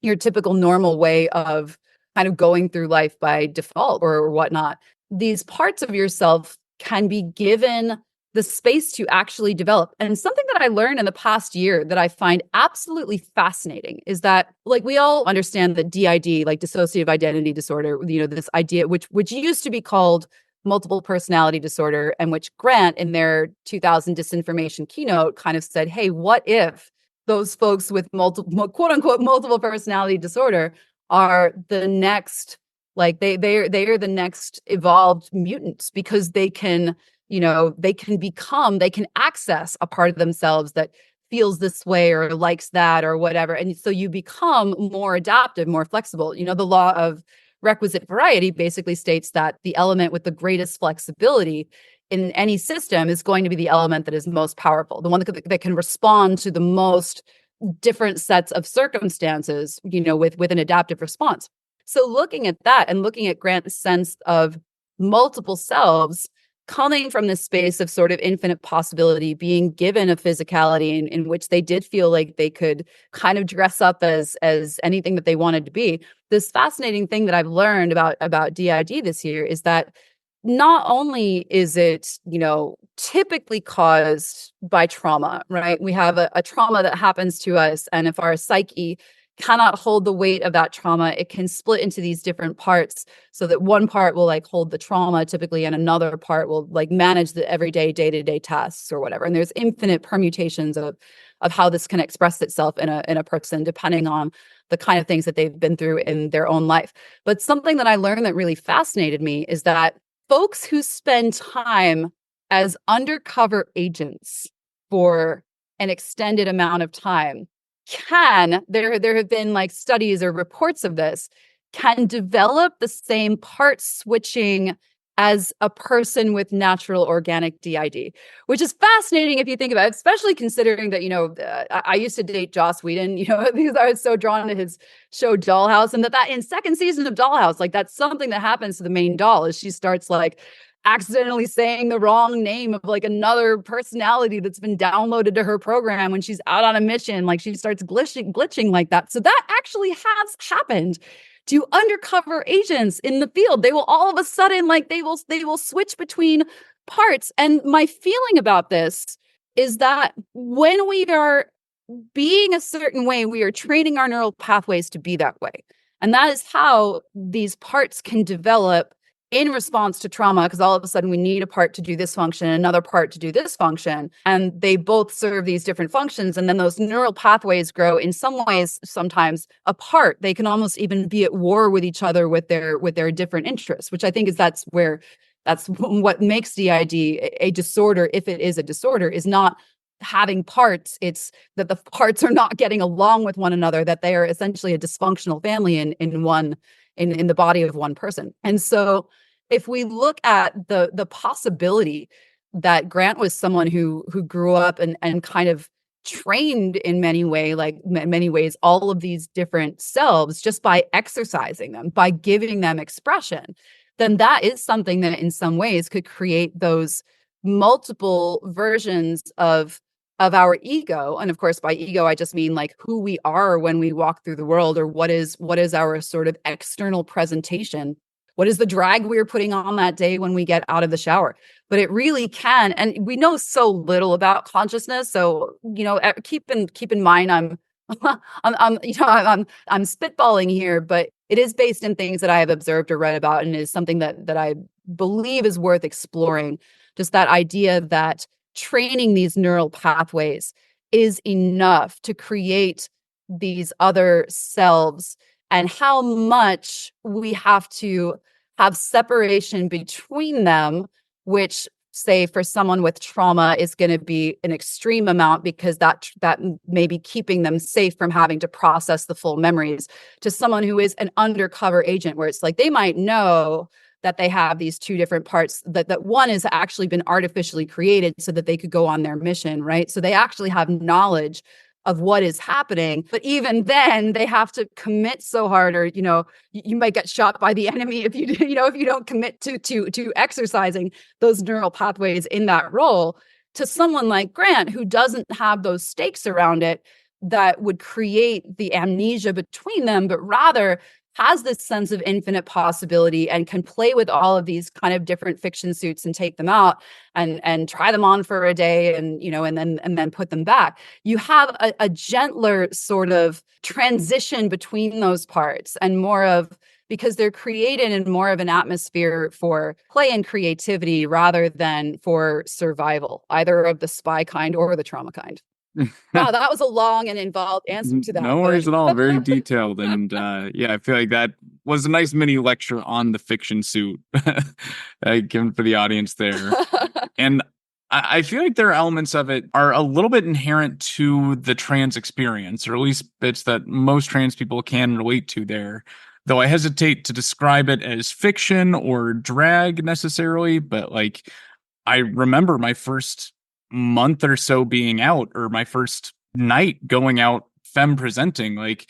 your typical normal way of kind of going through life by default or whatnot. These parts of yourself can be given the space to actually develop. And something that I learned in the past year that I find absolutely fascinating is that, like, we all understand that DID, like dissociative identity disorder, this idea, which used to be called multiple personality disorder, and which Grant in their 2000 disinformation keynote kind of said, hey, what if those folks with multiple, quote unquote, multiple personality disorder are the next, like they are the next evolved mutants, because they can, they can access a part of themselves that feels this way or likes that or whatever. And so you become more adaptive, more flexible. The law of requisite variety basically states that the element with the greatest flexibility in any system is going to be the element that is most powerful, the one that can respond to the most different sets of circumstances, with an adaptive response. So looking at that and looking at Grant's sense of multiple selves coming from this space of sort of infinite possibility, being given a physicality in which they did feel like they could kind of dress up as anything that they wanted to be. This fascinating thing that I've learned about DID this year is that not only is it, typically caused by trauma, right? We have a trauma that happens to us, and if our psyche cannot hold the weight of that trauma, it can split into these different parts, so that one part will like hold the trauma typically, and another part will like manage the everyday day-to-day tasks or whatever. And there's infinite permutations of how this can express itself in a person, depending on the kind of things that they've been through in their own life. But something that I learned that really fascinated me is that folks who spend time as undercover agents for an extended amount of time there have been like studies or reports of this, can develop the same part switching as a person with natural organic DID, which is fascinating if you think about it, especially considering that, I used to date Joss Whedon, because I was so drawn to his show Dollhouse, and that in second season of Dollhouse, like that's something that happens to the main doll, is she starts like accidentally saying the wrong name of like another personality that's been downloaded to her program when she's out on a mission. Like she starts glitching like that. So that actually has happened to undercover agents in the field. They will all of a sudden, like they will switch between parts. And my feeling about this is that when we are being a certain way, we are training our neural pathways to be that way. And that is how these parts can develop in response to trauma, because all of a sudden we need a part to do this function, another part to do this function, and they both serve these different functions. And then those neural pathways grow in some ways, sometimes apart. They can almost even be at war with each other with their different interests, which I think that's what makes DID a disorder. If it is a disorder, is not having parts, it's that the parts are not getting along with one another, that they are essentially a dysfunctional family in the body of one person. And so if we look at the possibility that Grant was someone who grew up and kind of trained in many ways all of these different selves just by exercising them, by giving them expression, then that is something that in some ways could create those multiple versions of our ego. And of course, by ego, I just mean like who we are when we walk through the world, or what is our sort of external presentation. What is the drag we're putting on that day when we get out of the shower? But it really can. And we know so little about consciousness. So, keep in mind, I'm spitballing here, but it is based in things that I have observed or read about, and is something that I believe is worth exploring. Just that idea that training these neural pathways is enough to create these other selves, and how much we have to have separation between them, which, say, for someone with trauma is going to be an extreme amount, because that may be keeping them safe from having to process the full memories, to someone who is an undercover agent, where it's like they might know that they have these two different parts, that one has actually been artificially created so that they could go on their mission, right? So they actually have knowledge of what is happening. But even then, they have to commit so hard, or, you might get shot by the enemy if if you don't commit to exercising those neural pathways in that role. To someone like Grant, who doesn't have those stakes around it that would create the amnesia between them, but rather has this sense of infinite possibility and can play with all of these kind of different fiction suits and take them out and try them on for a day, and then put them back. You have a gentler sort of transition between those parts, and more of, because they're created in more of an atmosphere for play and creativity rather than for survival, either of the spy kind or the trauma kind. Wow, that was a long and involved answer to that. No worries at all. Very detailed. And I feel like that was a nice mini lecture on the fiction suit given for the audience there. And I feel like there are elements of it are a little bit inherent to the trans experience, or at least bits that most trans people can relate to there. Though I hesitate to describe it as fiction or drag necessarily, but like I remember my first month or so being out, or my first night going out femme presenting, like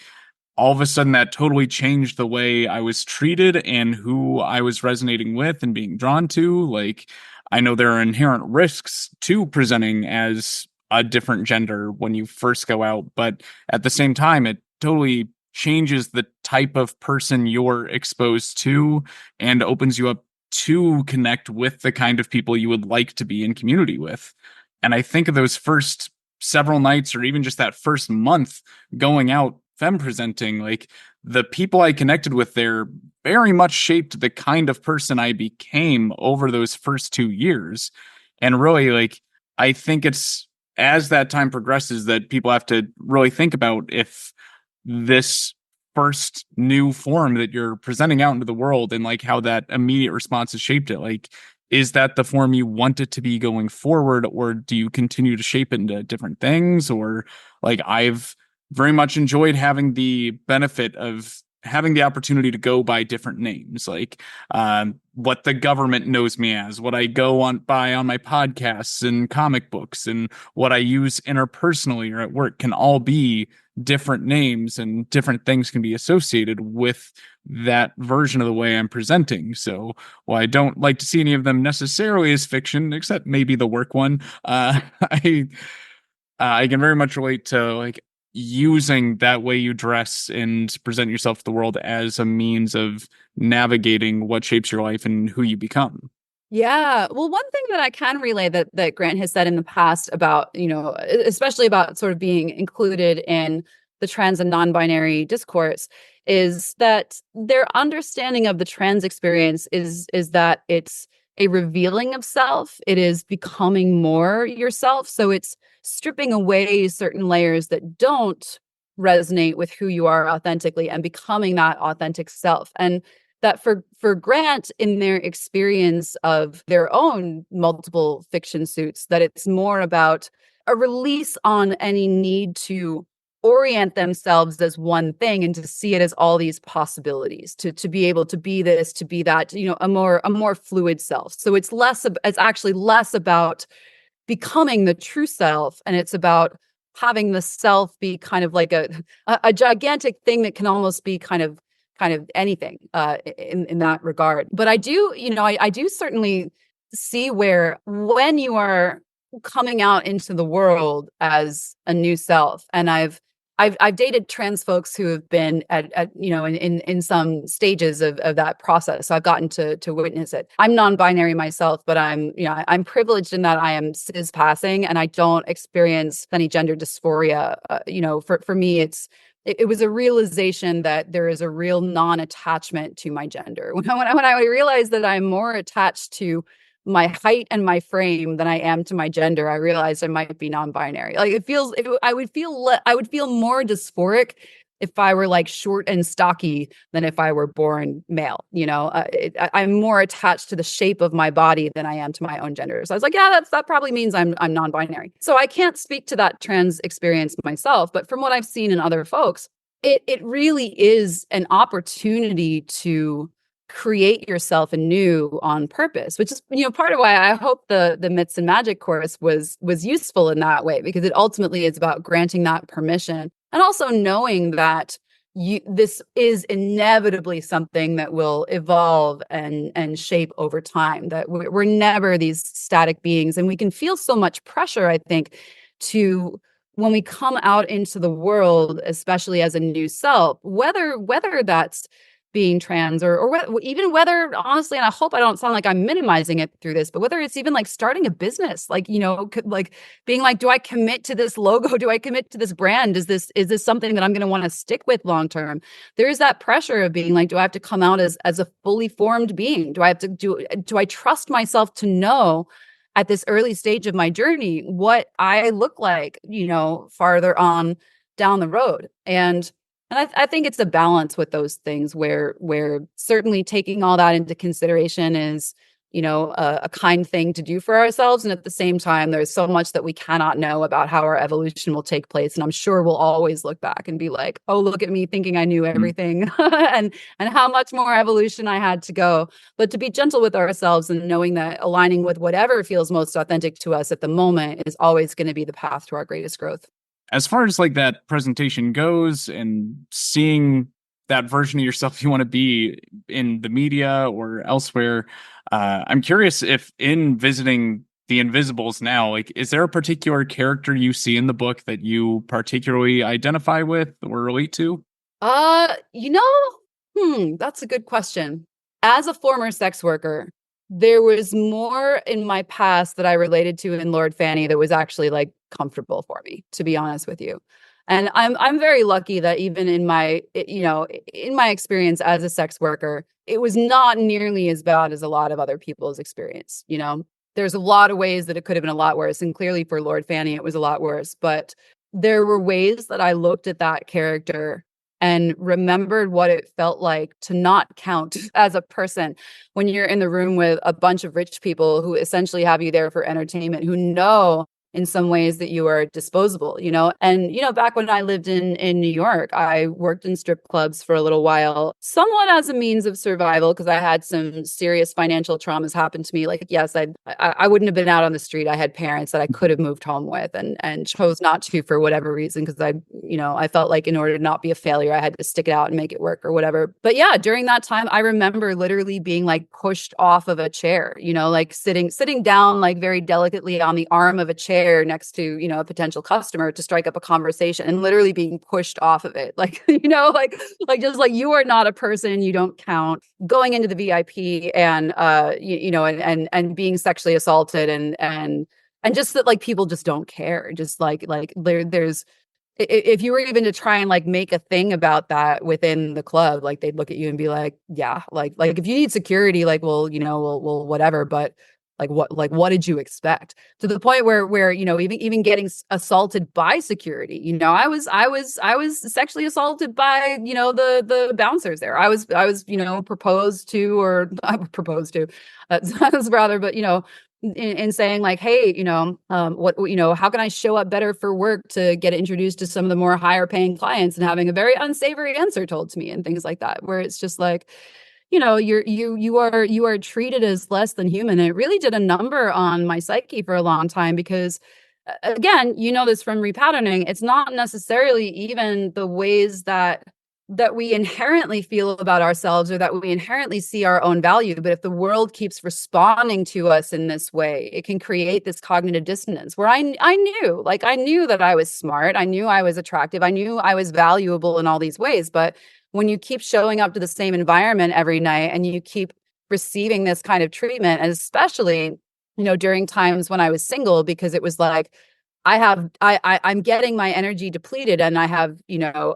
all of a sudden that totally changed the way I was treated and who I was resonating with and being drawn to. Like, I know there are inherent risks to presenting as a different gender when you first go out, but at the same time, it totally changes the type of person you're exposed to and opens you up to connect with the kind of people you would like to be in community with. And I think of those first several nights, or even just that first month going out femme presenting, like the people I connected with there very much shaped the kind of person I became over those first 2 years. And really, like, I think it's as that time progresses that people have to really think about if this first new form that you're presenting out into the world, and like how that immediate response has shaped it. Like, is that the form you want it to be going forward, or do you continue to shape it into different things? Or like, I've very much enjoyed having the benefit of having the opportunity to go by different names, like what the government knows me as, what I go on by on my podcasts and comic books, and what I use interpersonally or at work can all be different names, and different things can be associated with that version of the way I'm presenting. So while I don't like to see any of them necessarily as fiction, except maybe the work one, I can very much relate to like using that way you dress and present yourself to the world as a means of navigating what shapes your life and who you become. Yeah. Well, one thing that I can relay that Grant has said in the past about, especially about sort of being included in the trans and non-binary discourse, is that their understanding of the trans experience is that it's a revealing of self. It is becoming more yourself. So it's stripping away certain layers that don't resonate with who you are authentically and becoming that authentic self. And that for Grant, in their experience of their own multiple fiction suits, that it's more about a release on any need to orient themselves as one thing and to see it as all these possibilities, to be able to be this, to be that, a more fluid self. So it's actually less about becoming the true self, and it's about having the self be kind of like a gigantic thing that can almost be kind of anything in that regard. But I do, I do certainly see where when you are coming out into the world as a new self, and I've dated trans folks who have been at in some stages of that process. So I've gotten to witness it. I'm non-binary myself, but I'm privileged in that I am cis passing and I don't experience any gender dysphoria. For me, it was a realization that there is a real non-attachment to my gender. When I realized that I'm more attached to my height and my frame than I am to my gender, I realized I might be non-binary. Like I would feel more dysphoric if I were like short and stocky than if I were born male. I'm more attached to the shape of my body than I am to my own gender. So I was like, yeah, that probably means I'm non-binary. So I can't speak to that trans experience myself, but from what I've seen in other folks, it really is an opportunity to create yourself anew on purpose, which is part of why I hope the Myths and Magic course was useful in that way, because it ultimately is about granting that permission and also knowing that this is inevitably something that will evolve and shape over time, that we're never these static beings. And we can feel so much pressure, I think, to when we come out into the world, especially as a new self, whether that's being trans or even whether, honestly, and I hope I don't sound like I'm minimizing it through this, but whether it's even like starting a business, like, like being like, do I commit to this logo? Do I commit to this brand? Is this something that I'm going to want to stick with long term? There's that pressure of being like, do I have to come out as a fully formed being? Do I trust myself to know at this early stage of my journey what I look like, farther on down the road? And I think it's a balance with those things where certainly taking all that into consideration is, a kind thing to do for ourselves. And at the same time, there's so much that we cannot know about how our evolution will take place. And I'm sure we'll always look back and be like, oh, look at me thinking I knew everything and how much more evolution I had to go. But to be gentle with ourselves and knowing that aligning with whatever feels most authentic to us at the moment is always going to be the path to our greatest growth. As far as like that presentation goes and seeing that version of yourself you want to be in the media or elsewhere, I'm curious if in visiting the Invisibles now, like, is there a particular character you see in the book that you particularly identify with or relate to? That's a good question. As a former sex worker, there was more in my past that I related to in Lord Fanny that was actually like comfortable for me, to be honest with you. And I'm very lucky that even in my experience as a sex worker, it was not nearly as bad as a lot of other people's experience. There's a lot of ways that it could have been a lot worse, and clearly for Lord Fanny it was a lot worse, but there were ways that I looked at that character and remembered what it felt like to not count as a person when you're in the room with a bunch of rich people who essentially have you there for entertainment, who know in some ways that you are disposable, And, back when I lived in New York, I worked in strip clubs for a little while, somewhat as a means of survival, because I had some serious financial traumas happen to me. Like, yes, I wouldn't have been out on the street. I had parents that I could have moved home with and chose not to for whatever reason, because I felt like in order to not be a failure, I had to stick it out and make it work or whatever. But yeah, during that time, I remember literally being like pushed off of a chair, like sitting down like very delicately on the arm of a chair next to a potential customer to strike up a conversation, and literally being pushed off of it, like just like, you are not a person, you don't count, going into the VIP and and being sexually assaulted and just that, like, people just don't care, just like there's if you were even to try and like make a thing about that within the club, like they'd look at you and be like, yeah, like if you need security, like, well, well, whatever. But what did you expect? To the point where, even getting assaulted by security, I was sexually assaulted by, the bouncers there. I was, proposed to, or I proposed to, that's rather, but, in saying like, hey, how can I show up better for work to get introduced to some of the more higher paying clients, and having a very unsavory answer told to me and things like that, where it's just like, you are treated as less than human. And it really did a number on my psyche for a long time, because again, this from repatterning, it's not necessarily even the ways that we inherently feel about ourselves, or that we inherently see our own value. But if the world keeps responding to us in this way, it can create this cognitive dissonance where I knew that I was smart. I knew I was attractive. I knew I was valuable in all these ways. But when you keep showing up to the same environment every night, and you keep receiving this kind of treatment, and especially, during times when I was single, because it was like, I'm getting my energy depleted, and I have,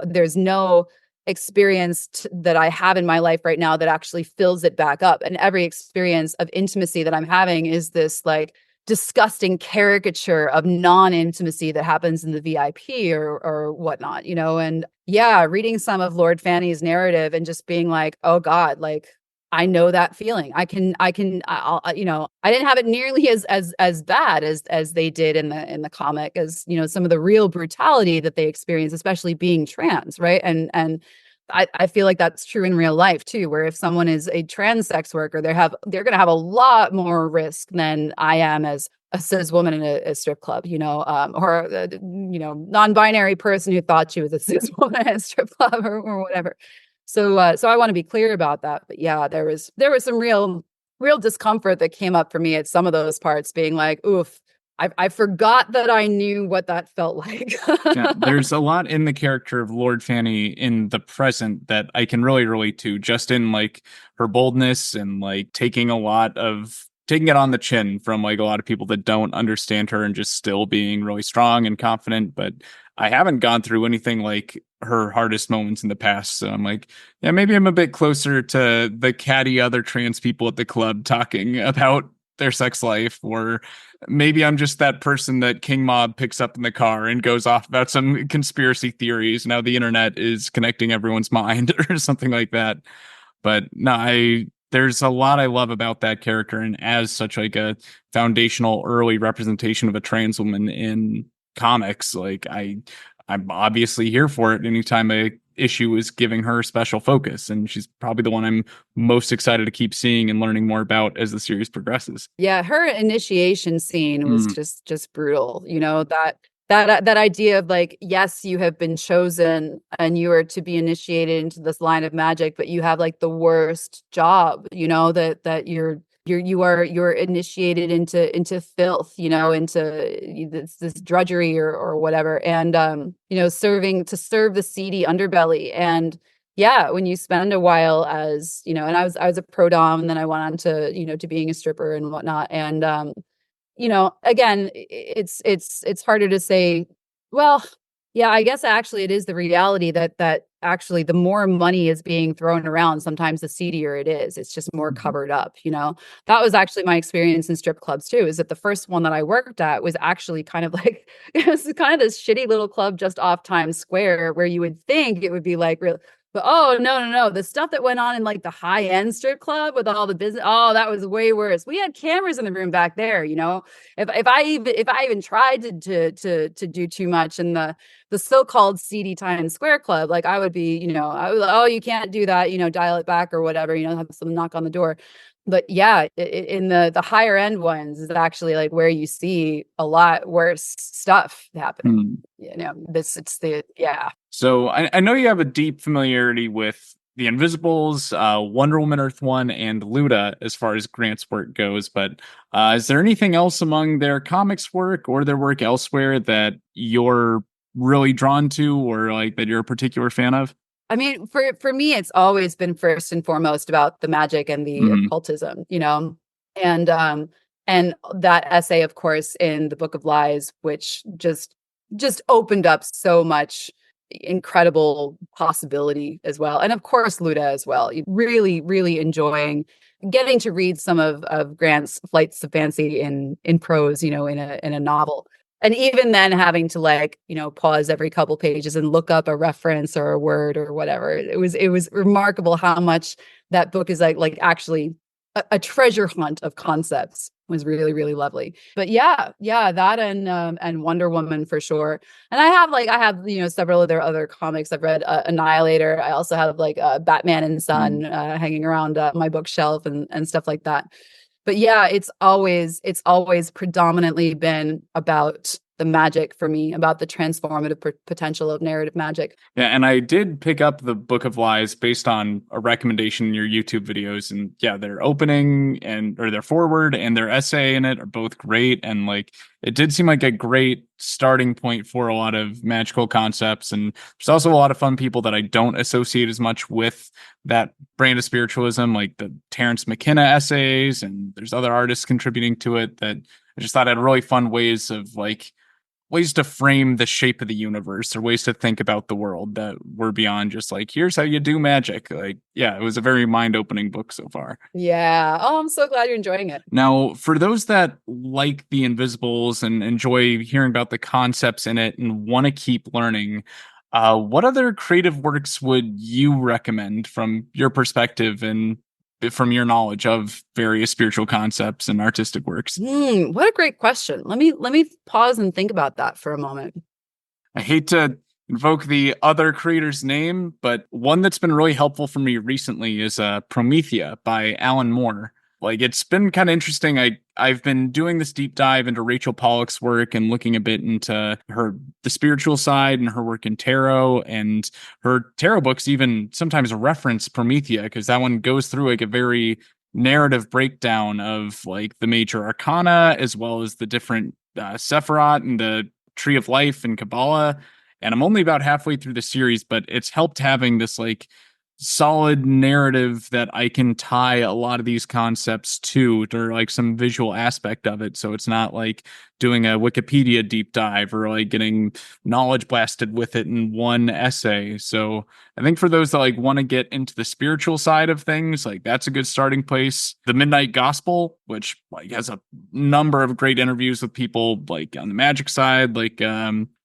there's no experience that I have in my life right now that actually fills it back up. And every experience of intimacy that I'm having is this like disgusting caricature of non-intimacy that happens in the VIP or whatnot, and yeah, reading some of Lord Fanny's narrative and just being like, oh God, like I know that feeling. I didn't have it nearly as bad as they did in the comic, as, some of the real brutality that they experience, especially being trans. Right. And I feel like that's true in real life too, where if someone is a trans sex worker, they're going to have a lot more risk than I am as a cis woman in a strip club, or a, non-binary person who thought she was a cis woman in a strip club or whatever. So I want to be clear about that. But yeah, there was some real discomfort that came up for me at some of those parts, being like, oof, I forgot that I knew what that felt like. Yeah, there's a lot in the character of Lord Fanny in the present that I can really relate to, just in like her boldness and like taking it on the chin from like a lot of people that don't understand her, and just still being really strong and confident. But I haven't gone through anything like her hardest moments in the past. So I'm like, yeah, maybe I'm a bit closer to the catty other trans people at the club talking about their sex life, or maybe I'm just that person that King Mob picks up in the car and goes off about some conspiracy theories. Now the internet is connecting everyone's mind or something like that. But no, there's a lot I love about that character, and as such like a foundational early representation of a trans woman in comics, like I'm obviously here for it anytime a issue is giving her special focus, and she's probably the one I'm most excited to keep seeing and learning more about as the series progresses. Yeah, her initiation scene was just brutal. That idea of like, yes, you have been chosen and you are to be initiated into this line of magic, but you have like the worst job, that you're initiated into filth, into this drudgery or whatever, and serve the seedy underbelly. And yeah, when you spend a while as, and I was a pro dom, and then I went on to, to being a stripper and whatnot. And again, it's harder to say, well, yeah, I guess actually it is the reality that actually the more money is being thrown around, sometimes the seedier it is. It's just more covered up, That was actually my experience in strip clubs too, is that the first one that I worked at was actually kind of like, it was kind of this shitty little club just off Times Square, where you would think it would be like real. But oh no. The stuff that went on in like the high-end strip club with all the business, oh, that was way worse. We had cameras in the room back there, If I even tried to do too much in the so-called seedy Times Square club, like I would be, oh, you can't do that, dial it back or whatever, have some knock on the door. But yeah, in the higher end ones is actually like where you see a lot worse stuff happening. Yeah. So I know you have a deep familiarity with the Invisibles, Wonder Woman, Earth One, and Luda as far as Grant's work goes. But is there anything else among their comics work or their work elsewhere that you're really drawn to, or like that you're a particular fan of? I mean, for me, it's always been first and foremost about the magic and the occultism, and that essay, of course, in the Book of Lies, which just just opened up so much incredible possibility as well. And of course, Luda as well. Really, really enjoying getting to read some of Grant's flights of fancy in prose, in a novel. And even then having to pause every couple pages and look up a reference or a word or whatever. It was remarkable how much that book is like actually a treasure hunt of concepts. Was really, really lovely. But yeah, that and Wonder Woman for sure. And I have several other comics. I've read Annihilator. I also have Batman and Son hanging around my bookshelf and stuff like that. But yeah, it's always predominantly been about the magic for me, about the transformative potential of narrative magic. Yeah, and I did pick up the Book of Lies based on a recommendation in your YouTube videos, and yeah, their opening or their forward and their essay in it are both great, and it did seem like a great starting point for a lot of magical concepts. And there's also a lot of fun people that I don't associate as much with that brand of spiritualism, like the Terrence McKenna essays, and there's other artists contributing to it that I just thought had really fun ways to frame the shape of the universe, or ways to think about the world that were beyond just here's how you do magic. It was a very mind-opening book so far. Yeah. Oh, I'm so glad you're enjoying it. Now, for those that like the Invisibles and enjoy hearing about the concepts in it and want to keep learning, what other creative works would you recommend from your perspective and from your knowledge of various spiritual concepts and artistic works? What a great question. Let me pause and think about that for a moment. I hate to invoke the other creator's name, but one that's been really helpful for me recently is Promethea by Alan Moore. It's been kind of interesting. I've been doing this deep dive into Rachel Pollack's work and looking a bit into the spiritual side and her work in tarot, and her tarot books even sometimes reference Promethea, because that one goes through a very narrative breakdown of the major arcana, as well as the different Sephiroth and the Tree of Life and Kabbalah. And I'm only about halfway through the series, but it's helped having this solid narrative that I can tie a lot of these concepts to, or some visual aspect of it. So it's not doing a Wikipedia deep dive or getting knowledge blasted with it in one essay. So I think for those that want to get into the spiritual side of things, that's a good starting place. The Midnight Gospel, which has a number of great interviews with people on the magic side,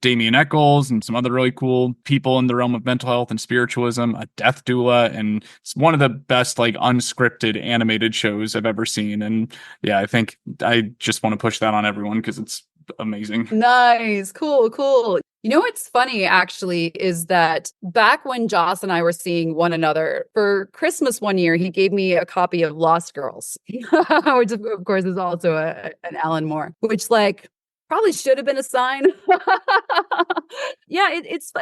Damien Eccles and some other really cool people in the realm of mental health and spiritualism, a death doula, and it's one of the best unscripted animated shows I've ever seen. And yeah, I think I just want to push that on everyone because it's amazing. Nice. Cool. What's funny actually is that back when Joss and I were seeing one another for Christmas one year, he gave me a copy of Lost Girls, which of course is also an Alan Moore, which probably should have been a sign. Yeah, it's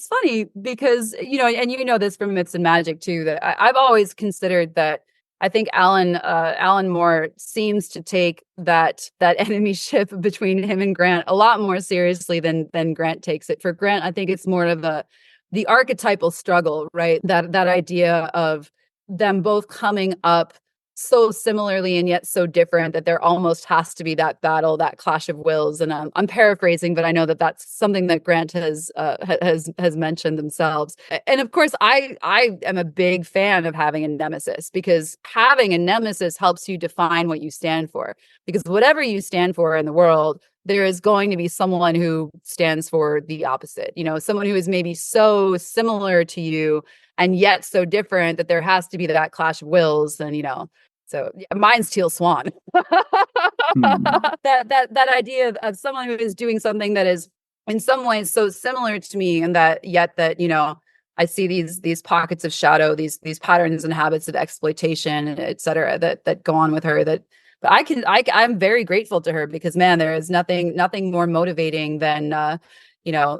funny because and this from Myths and Magic too, that I've always considered that. I think Alan Moore seems to take that enemyship between him and Grant a lot more seriously than Grant takes it. For Grant, I think it's more of the archetypal struggle, right? That idea of them both coming up so similarly and yet so different that there almost has to be that battle, that clash of wills. And I'm paraphrasing, but I know that that's something that Grant has mentioned themselves. And of course, I am a big fan of having a nemesis, because having a nemesis helps you define what you stand for. Because whatever you stand for in the world, there is going to be someone who stands for the opposite. Someone who is maybe so similar to you and yet so different that there has to be that clash of wills. And so mine's Teal Swan. That idea of someone who is doing something that is in some ways so similar to me, and that I see these pockets of shadow, these patterns and habits of exploitation, et cetera, that go on with her. But I'm very grateful to her, because man, there is nothing more motivating than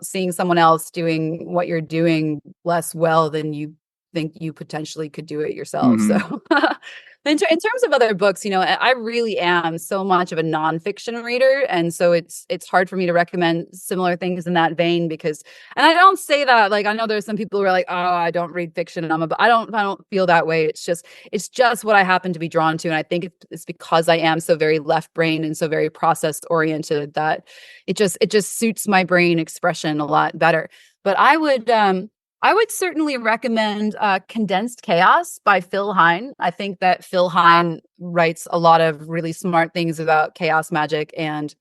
seeing someone else doing what you're doing less well than you think you potentially could do it yourself. Mm-hmm. So in terms of other books, I really am so much of a nonfiction reader. And so it's hard for me to recommend similar things in that vein because, and I don't say that, like, I know there's some people who are like, oh, I don't read fiction. But I don't feel that way. It's just what I happen to be drawn to. And I think it's because I am so very left brained and so very process oriented that it just suits my brain expression a lot better. But I would certainly recommend Condensed Chaos by Phil Hine. I think that Phil Hine writes a lot of really smart things about chaos magic. And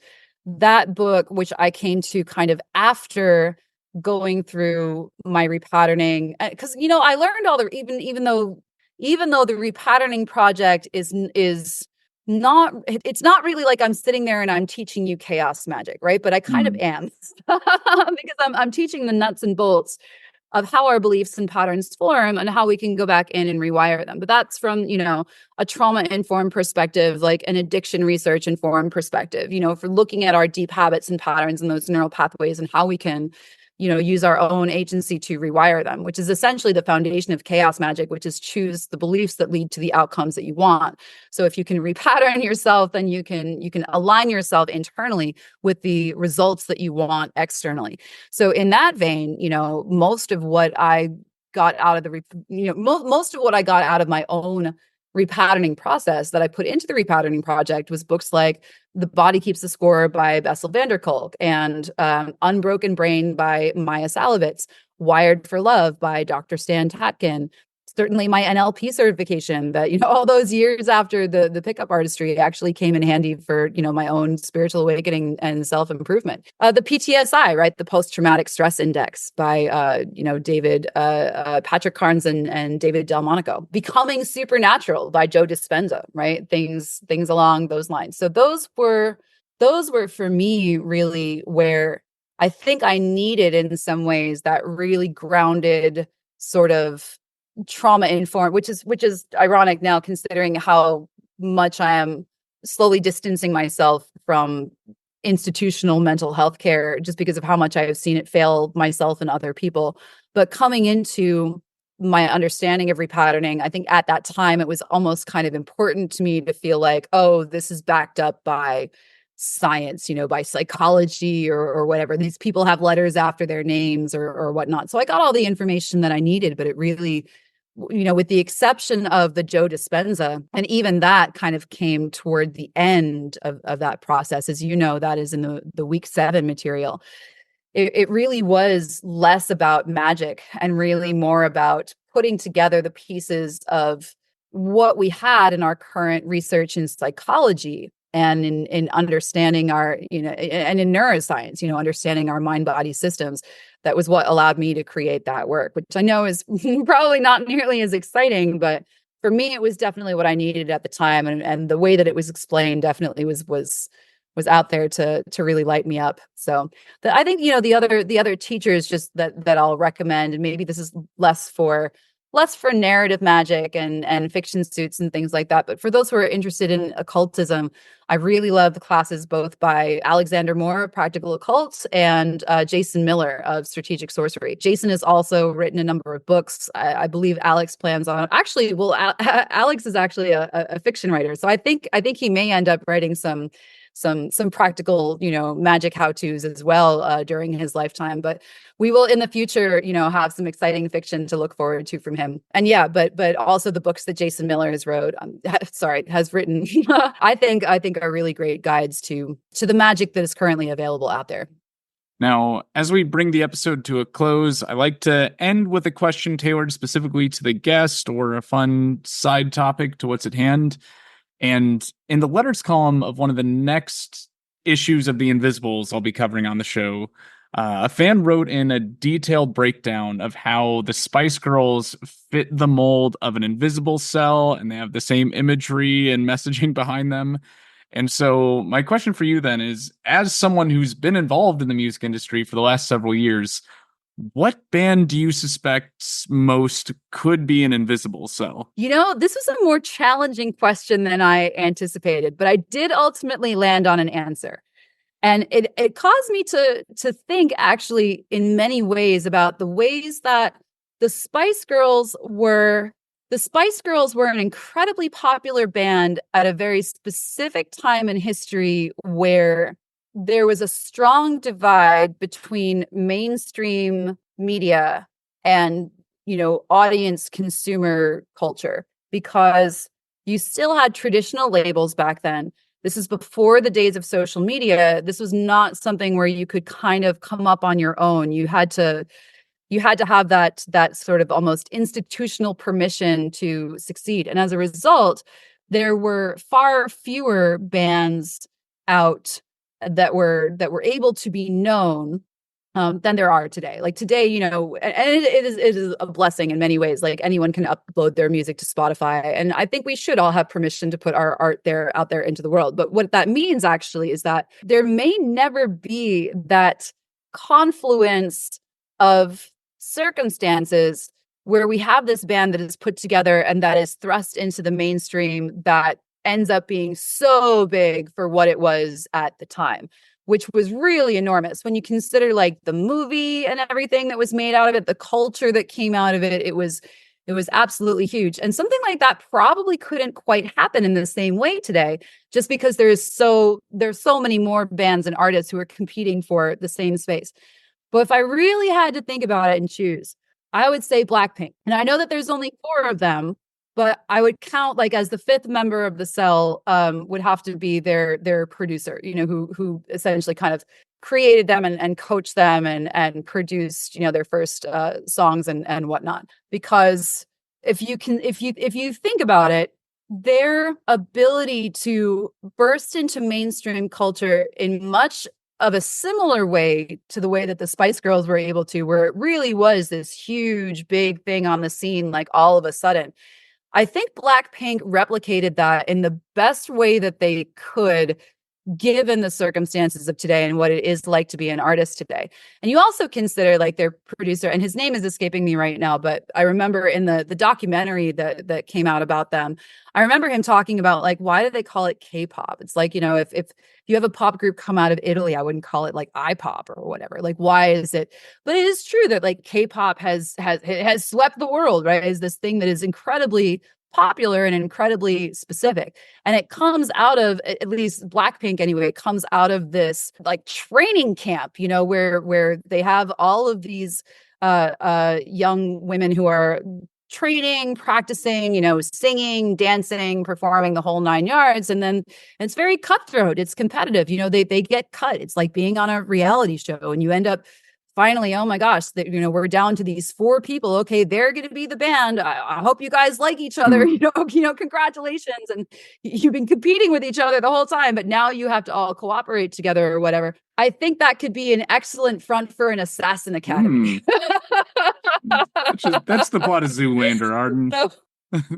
that book, which I came to kind of after going through my repatterning, because, I learned all the, even though the Repatterning Project is not, it's not really like I'm sitting there and I'm teaching you chaos magic, right? But I kind of am because I'm teaching the nuts and bolts of how our beliefs and patterns form and how we can go back in and rewire them. But that's from, a trauma-informed perspective, like an addiction research-informed perspective, for looking at our deep habits and patterns and those neural pathways and how we can, use our own agency to rewire them, which is essentially the foundation of chaos magic, which is choose the beliefs that lead to the outcomes that you want. So if you can repattern yourself, then you can align yourself internally with the results that you want externally. So in that vein, most of what I got out of most of what I got out of my own repatterning process that I put into the Repatterning Project was books like The Body Keeps the Score by Bessel van der Kolk and Unbroken Brain by Maya Salovitz, Wired for Love by Dr. Stan Tatkin. Certainly my NLP certification that, all those years after the pickup artistry actually came in handy for, my own spiritual awakening and self-improvement. The PTSI, right? The Post-Traumatic Stress Index by, David, Patrick Carnes and David Delmonico. Becoming Supernatural by Joe Dispenza, right? Things along those lines. So those were for me really where I think I needed in some ways that really grounded sort of trauma informed, which is ironic now considering how much I am slowly distancing myself from institutional mental health care just because of how much I have seen it fail myself and other people. But coming into my understanding of repatterning, I think at that time it was almost kind of important to me to feel like, oh, this is backed up by science, by psychology or whatever. These people have letters after their names or whatnot. So I got all the information that I needed, but it really, with the exception of the Joe Dispenza, and even that kind of came toward the end of that process, as that is in the week 7 material. It really was less about magic and really more about putting together the pieces of what we had in our current research in psychology and in understanding our, and in neuroscience, understanding our mind-body systems. That was what allowed me to create that work, which I know is probably not nearly as exciting, but for me, it was definitely what I needed at the time. And the way that it was explained definitely was out there to really light me up. So I think, the other teachers just that I'll recommend, and maybe this is less for narrative magic and fiction suits and things like that. But for those who are interested in occultism, I really love the classes both by Alexander Moore of Practical Occults and Jason Miller of Strategic Sorcery. Jason has also written a number of books. I believe Alex plans on Alex is actually a fiction writer. So I think he may end up writing some practical, magic how-tos as well during his lifetime. But we will in the future, have some exciting fiction to look forward to from him. And yeah, but also the books that Jason Miller has written, I think are really great guides to the magic that is currently available out there. Now, as we bring the episode to a close, I like to end with a question tailored specifically to the guest or a fun side topic to what's at hand. And in the letters column of one of the next issues of The Invisibles I'll be covering on the show, a fan wrote in a detailed breakdown of how the Spice Girls fit the mold of an invisible cell, and they have the same imagery and messaging behind them. And so my question for you then is, as someone who's been involved in the music industry for the last several years, what band do you suspect most could be an invisible cell? This was a more challenging question than I anticipated, but I did ultimately land on an answer. And it caused me to think actually in many ways about the ways that the Spice Girls were an incredibly popular band at a very specific time in history where there was a strong divide between mainstream media and, audience consumer culture, because you still had traditional labels back then. This is before the days of social media. This was not something where you could kind of come up on your own. You had to have that sort of almost institutional permission to succeed. And as a result, there were far fewer bands out that were able to be known than there are today. Like today, and it is a blessing in many ways. Like anyone can upload their music to Spotify, and I think we should all have permission to put our art out there into the world. But what that means actually is that there may never be that confluence of circumstances where we have this band that is put together and that is thrust into the mainstream that ends up being so big for what it was at the time, which was really enormous. When you consider like the movie and everything that was made out of it, the culture that came out of it, it was absolutely huge. And something like that probably couldn't quite happen in the same way today, just because there's so many more bands and artists who are competing for the same space. But if I really had to think about it and choose, I would say Blackpink. And I know that there's only 4 of them, but I would count like as the 5th member of the cell would have to be their producer, who essentially kind of created them and coached them and produced, their first songs and whatnot. Because if you think about it, their ability to burst into mainstream culture in much of a similar way to the way that the Spice Girls were able to, where it really was this huge, big thing on the scene, like all of a sudden. I think Blackpink replicated that in the best way that they could, given the circumstances of today and what it is like to be an artist today. And you also consider like their producer, and his name is escaping me right now, but I remember in the documentary that came out about them, I remember him talking about like, why do they call it K-pop? It's like, if you have a pop group come out of Italy, I wouldn't call it like I-pop or whatever. Like, why is it? But it is true that like K-pop has swept the world, right? Is this thing that is incredibly popular and incredibly specific. And it comes out of, at least Blackpink anyway, it comes out of this like training camp, where they have all of these young women who are training, practicing, singing, dancing, performing, the whole 9 yards. And then it's very cutthroat. It's competitive. They get cut. It's like being on a reality show, and you end up finally, oh my gosh, we're down to these 4 people. Okay, they're going to be the band. I hope you guys like each other. Congratulations. And you've been competing with each other the whole time, but now you have to all cooperate together or whatever. I think that could be an excellent front for an assassin academy. That's the plot of Zoolander, Arden. So,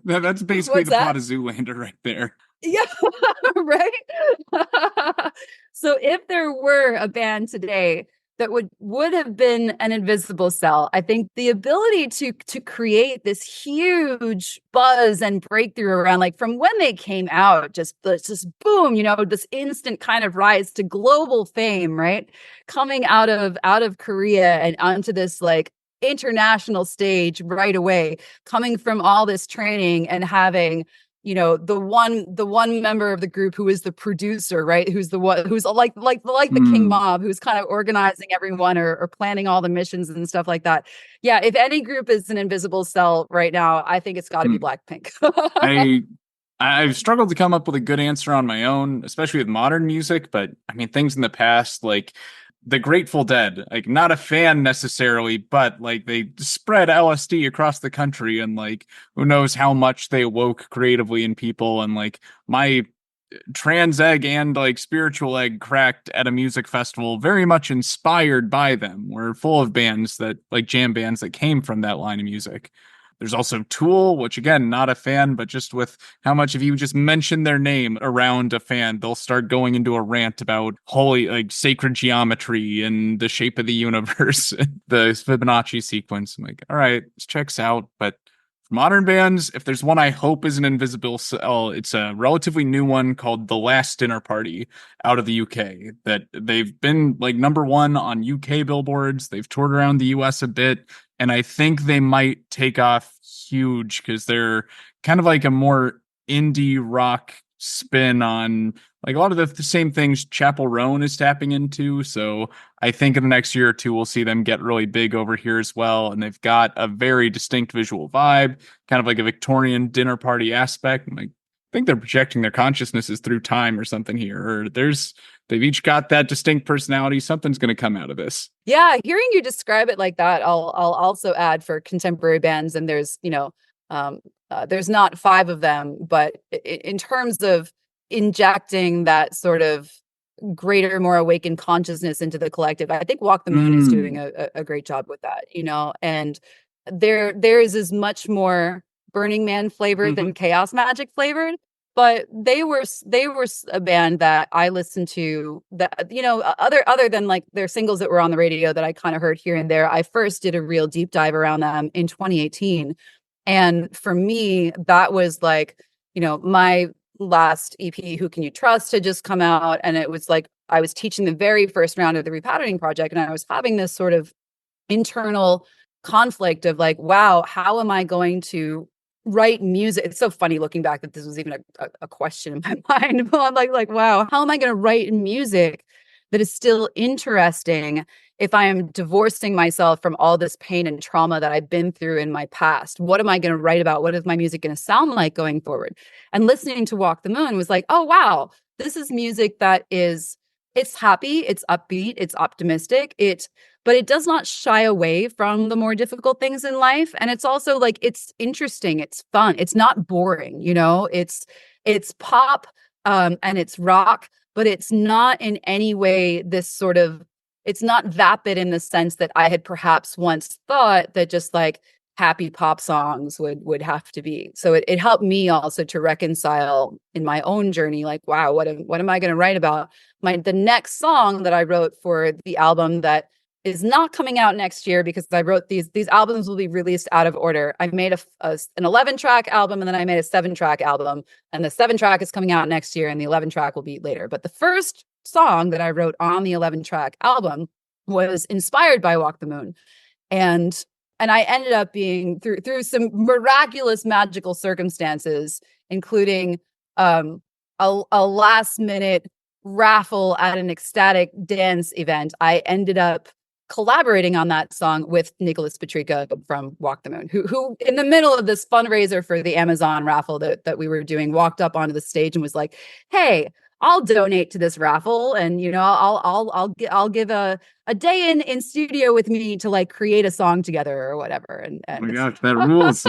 that's basically the plot of Zoolander right there. Yeah, right. So if there were a band today that would have been an Invisible Cell, I think the ability to create this huge buzz and breakthrough around, like from when they came out, just boom, this instant kind of rise to global fame, right? Coming out of Korea and onto this like international stage right away, coming from all this training and having the one member of the group who is the producer, right? Who's the one who's like the King Mob, who's kind of organizing everyone or planning all the missions and stuff like that. Yeah, if any group is an Invisible Cell right now, I think it's got to be Blackpink. I've struggled to come up with a good answer on my own, especially with modern music. But I mean, things in the past like the Grateful Dead, like not a fan necessarily, but like they spread LSD across the country, and like who knows how much they awoke creatively in people. And like my trans egg and like spiritual egg cracked at a music festival, very much inspired by them. We're full of bands that like jam bands that came from that line of music. There's also Tool, which again, not a fan, but just with how much if you just mention their name around a fan, they'll start going into a rant about holy, like sacred geometry and the shape of the universe, the Fibonacci sequence. I'm like, all right, this checks out. But for modern bands, if there's one I hope is an Invisible Cell, it's a relatively new one called The Last Dinner Party out of the UK. That they've been like #1 on UK billboards. They've toured around the US a bit. and I think they might take off huge because they're kind of like a more indie rock spin on like a lot of the same things Chapel Roan is tapping into. So I think in the next year or two, we'll see them get really big over here as well. And they've got a very distinct visual vibe, kind of like a Victorian dinner party aspect. Like, I think they're projecting their consciousnesses through time or something here. Or they've each got that distinct personality. Something's going to come out of this. Yeah, hearing you describe it like that, I'll also add for contemporary bands, and there's not 5 of them, but in terms of injecting that sort of greater, more awakened consciousness into the collective, I think Walk the Moon is doing a great job with that, and there is as much more Burning Man flavored than Chaos Magic flavored. But they were a band that I listened to that, other than like their singles that were on the radio that I kind of heard here and there. I first did a real deep dive around them in 2018. And for me, that was like, my last EP, Who Can You Trust, had just come out. And it was like, I was teaching the very first round of the Repatterning Project. And I was having this sort of internal conflict of like, wow, how am I going to write music? It's so funny looking back that this was even a question in my mind. But I'm like, wow, how am I going to write music that is still interesting if I am divorcing myself from all this pain and trauma that I've been through in my past? What am I going to write about? What is my music going to sound like going forward? And listening to Walk the Moon was like, oh, wow, this is music that it's happy, it's upbeat, it's optimistic, but it does not shy away from the more difficult things in life. And it's also like, it's interesting, it's fun, it's not boring, it's pop and it's rock, but it's not in any way this sort of, it's not vapid in the sense that I had perhaps once thought that just like happy pop songs would have to be. So it helped me also to reconcile in my own journey, like, wow, what am I going to write about? The next song that I wrote for the album that is not coming out next year, because I wrote these albums will be released out of order. I made an 11-track album, and then I made a 7-track album, and the 7-track is coming out next year and the 11-track will be later. But the first song that I wrote on the 11-track album was inspired by Walk the Moon. And I ended up being through some miraculous magical circumstances, including a last minute raffle at an ecstatic dance event. I ended up collaborating on that song with Nicholas Petrika from Walk the Moon, who in the middle of this fundraiser for the Amazon raffle that we were doing, walked up onto the stage and was like, "Hey, I'll donate to this raffle, and I'll give a day in studio with me to like create a song together or whatever." And oh my gosh, that rules.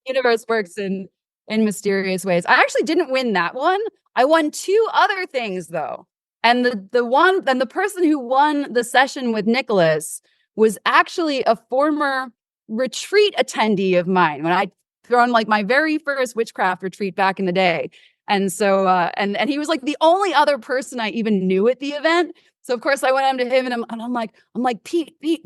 Universe works in mysterious ways. I actually didn't win that one. I won 2 other things though. And the person who won the session with Nicholas was actually a former retreat attendee of mine when I thrown like my very first witchcraft retreat back in the day. And so and he was like the only other person I even knew at the event. So of course I went up to him and I'm like, Pete, do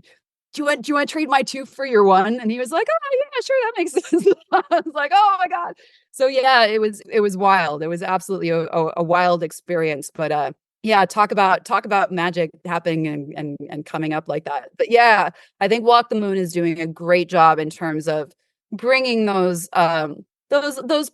you want to trade my 2 for your 1? And he was like, oh yeah, sure, that makes sense. I was like, oh my God. So yeah, it was wild. It was absolutely a wild experience. But yeah, talk about magic happening and coming up like that. But yeah, I think Walk the Moon is doing a great job in terms of bringing those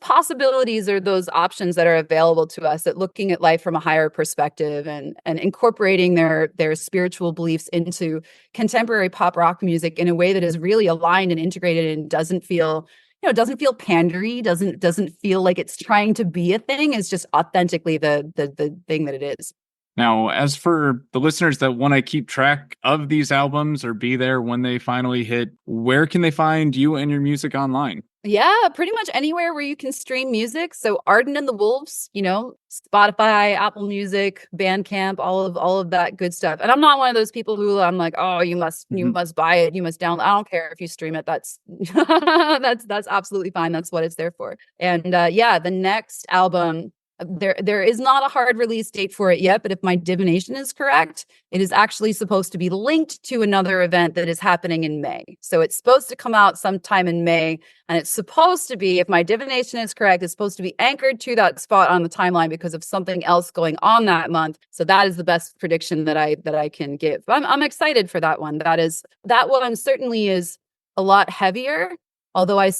possibilities or those options that are available to us, at looking at life from a higher perspective and incorporating their spiritual beliefs into contemporary pop rock music in a way that is really aligned and integrated and doesn't feel pandery, doesn't feel like it's trying to be a thing. It's just authentically the thing that it is. Now, as for the listeners that want to keep track of these albums or be there when they finally hit, where can they find you and your music online? Yeah, pretty much anywhere where you can stream music. So Arden and the Wolves, Spotify, Apple Music, Bandcamp, all of that good stuff. And I'm not one of those people who I'm like, oh, you must buy it, you must download. I don't care if you stream it. That's that's absolutely fine. That's what it's there for. And yeah, the next album, there is not a hard release date for it yet, but if my divination is correct, it is actually supposed to be linked to another event that is happening in May. So it's supposed to come out sometime in May, and it's supposed to be, if my divination is correct, it's supposed to be anchored to that spot on the timeline because of something else going on that month. So that is the best prediction that I can give. I'm excited for that one. That one certainly is a lot heavier. Although I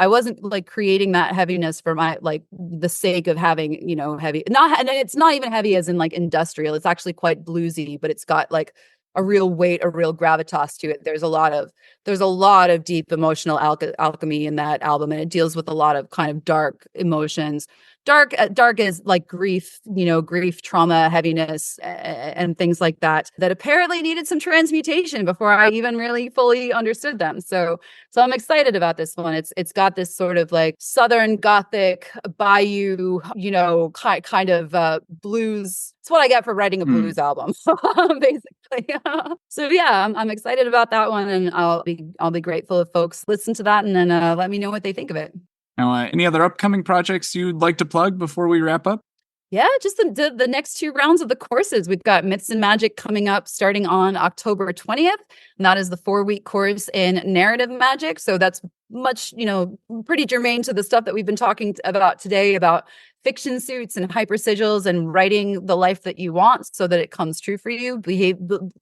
wasn't like creating that heaviness for my like the sake of having, heavy. And it's not even heavy as in like industrial. It's actually quite bluesy, but it's got like a real weight, a real gravitas to it. There's a lot of deep emotional alchemy in that album, and it deals with a lot of kind of dark emotions. Dark is like grief, grief, trauma, heaviness, and things like that apparently needed some transmutation before I even really fully understood them. So I'm excited about this one. It's got this sort of like Southern Gothic bayou, kind of blues. It's what I get for writing a blues album, basically. So yeah, I'm excited about that one, and I'll be grateful if folks listen to that and then let me know what they think of it. Now, any other upcoming projects you'd like to plug before we wrap up? Yeah, just the next 2 rounds of the courses. We've got Myths and Magic coming up starting on October 20th. And that is the 4-week course in narrative magic. So that's much, pretty germane to the stuff that we've been talking about today about fiction suits and hyper sigils and writing the life that you want so that it comes true for you,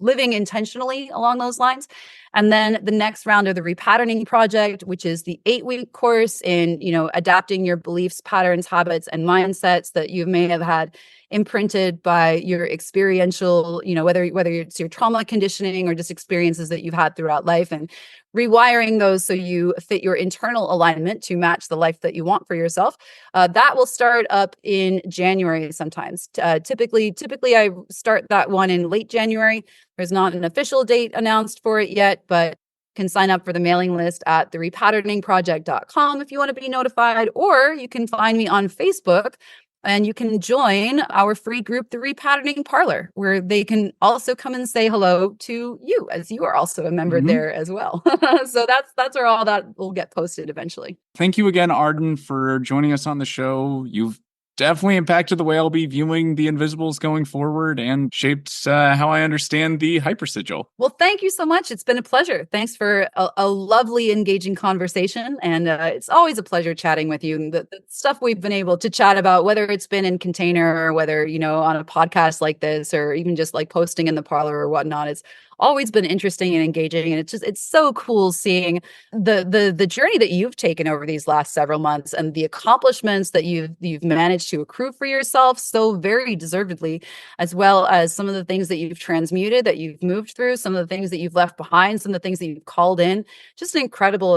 living intentionally along those lines. And then the next round of the Repatterning Project, which is the 8-week course in, adapting your beliefs, patterns, habits, and mindsets that you may have had imprinted by your experiential, whether it's your trauma conditioning or just experiences that you've had throughout life, and rewiring those so you fit your internal alignment to match the life that you want for yourself. That will start up in January sometimes. Typically, I start that one in late January. There's not an official date announced for it yet, but can sign up for the mailing list at therepatterningproject.com if you want to be notified, or you can find me on Facebook. And you can join our free group, the Repatterning Parlor, where they can also come and say hello to you, as you are also a member there as well. So that's where all that will get posted eventually. Thank you again, Arden, for joining us on the show. You've definitely impacted the way I'll be viewing the Invisibles going forward and shaped how I understand the hypersigil. Well, thank you so much. It's been a pleasure. Thanks for a lovely, engaging conversation. And it's always a pleasure chatting with you. And the stuff we've been able to chat about, whether it's been in container or whether, on a podcast like this, or even just like posting in the parlor or whatnot, it's always been interesting and engaging. And it's so cool seeing the journey that you've taken over these last several months and the accomplishments that you've managed to accrue for yourself so very deservedly, as well as some of the things that you've transmuted, that you've moved through, some of the things that you've left behind, some of the things that you've called in. Just an incredible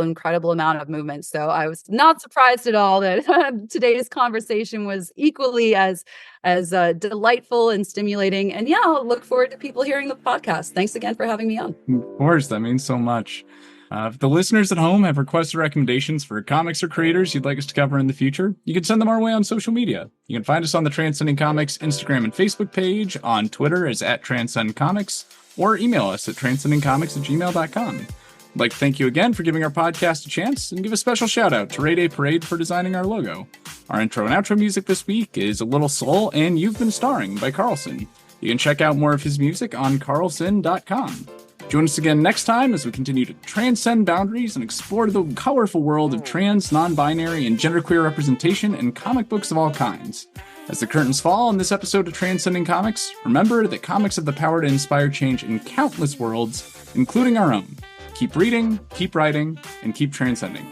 amount of movement. So I was not surprised at all that today's conversation was equally as delightful and stimulating. And yeah, I'll look forward to people hearing the podcast. Thanks again for having me on. Of course, that means so much. If the listeners at home have requests or recommendations for comics or creators you'd like us to cover in the future, you can send them our way on social media. You can find us on the Transcending Comics Instagram and Facebook page, on Twitter as @TranscendComics, or email us at transcendingcomics@gmail.com. I'd like to thank you again for giving our podcast a chance, and give a special shout out to Ray Day Parade for designing our logo. Our intro and outro music this week is A Little Soul and You've Been Starring by Carlson. You can check out more of his music on carlson.com. Join us again next time as we continue to transcend boundaries and explore the colorful world of trans, non-binary, and genderqueer representation in comic books of all kinds. As the curtains fall on this episode of Transcending Comics, remember that comics have the power to inspire change in countless worlds, including our own. Keep reading, keep writing, and keep transcending.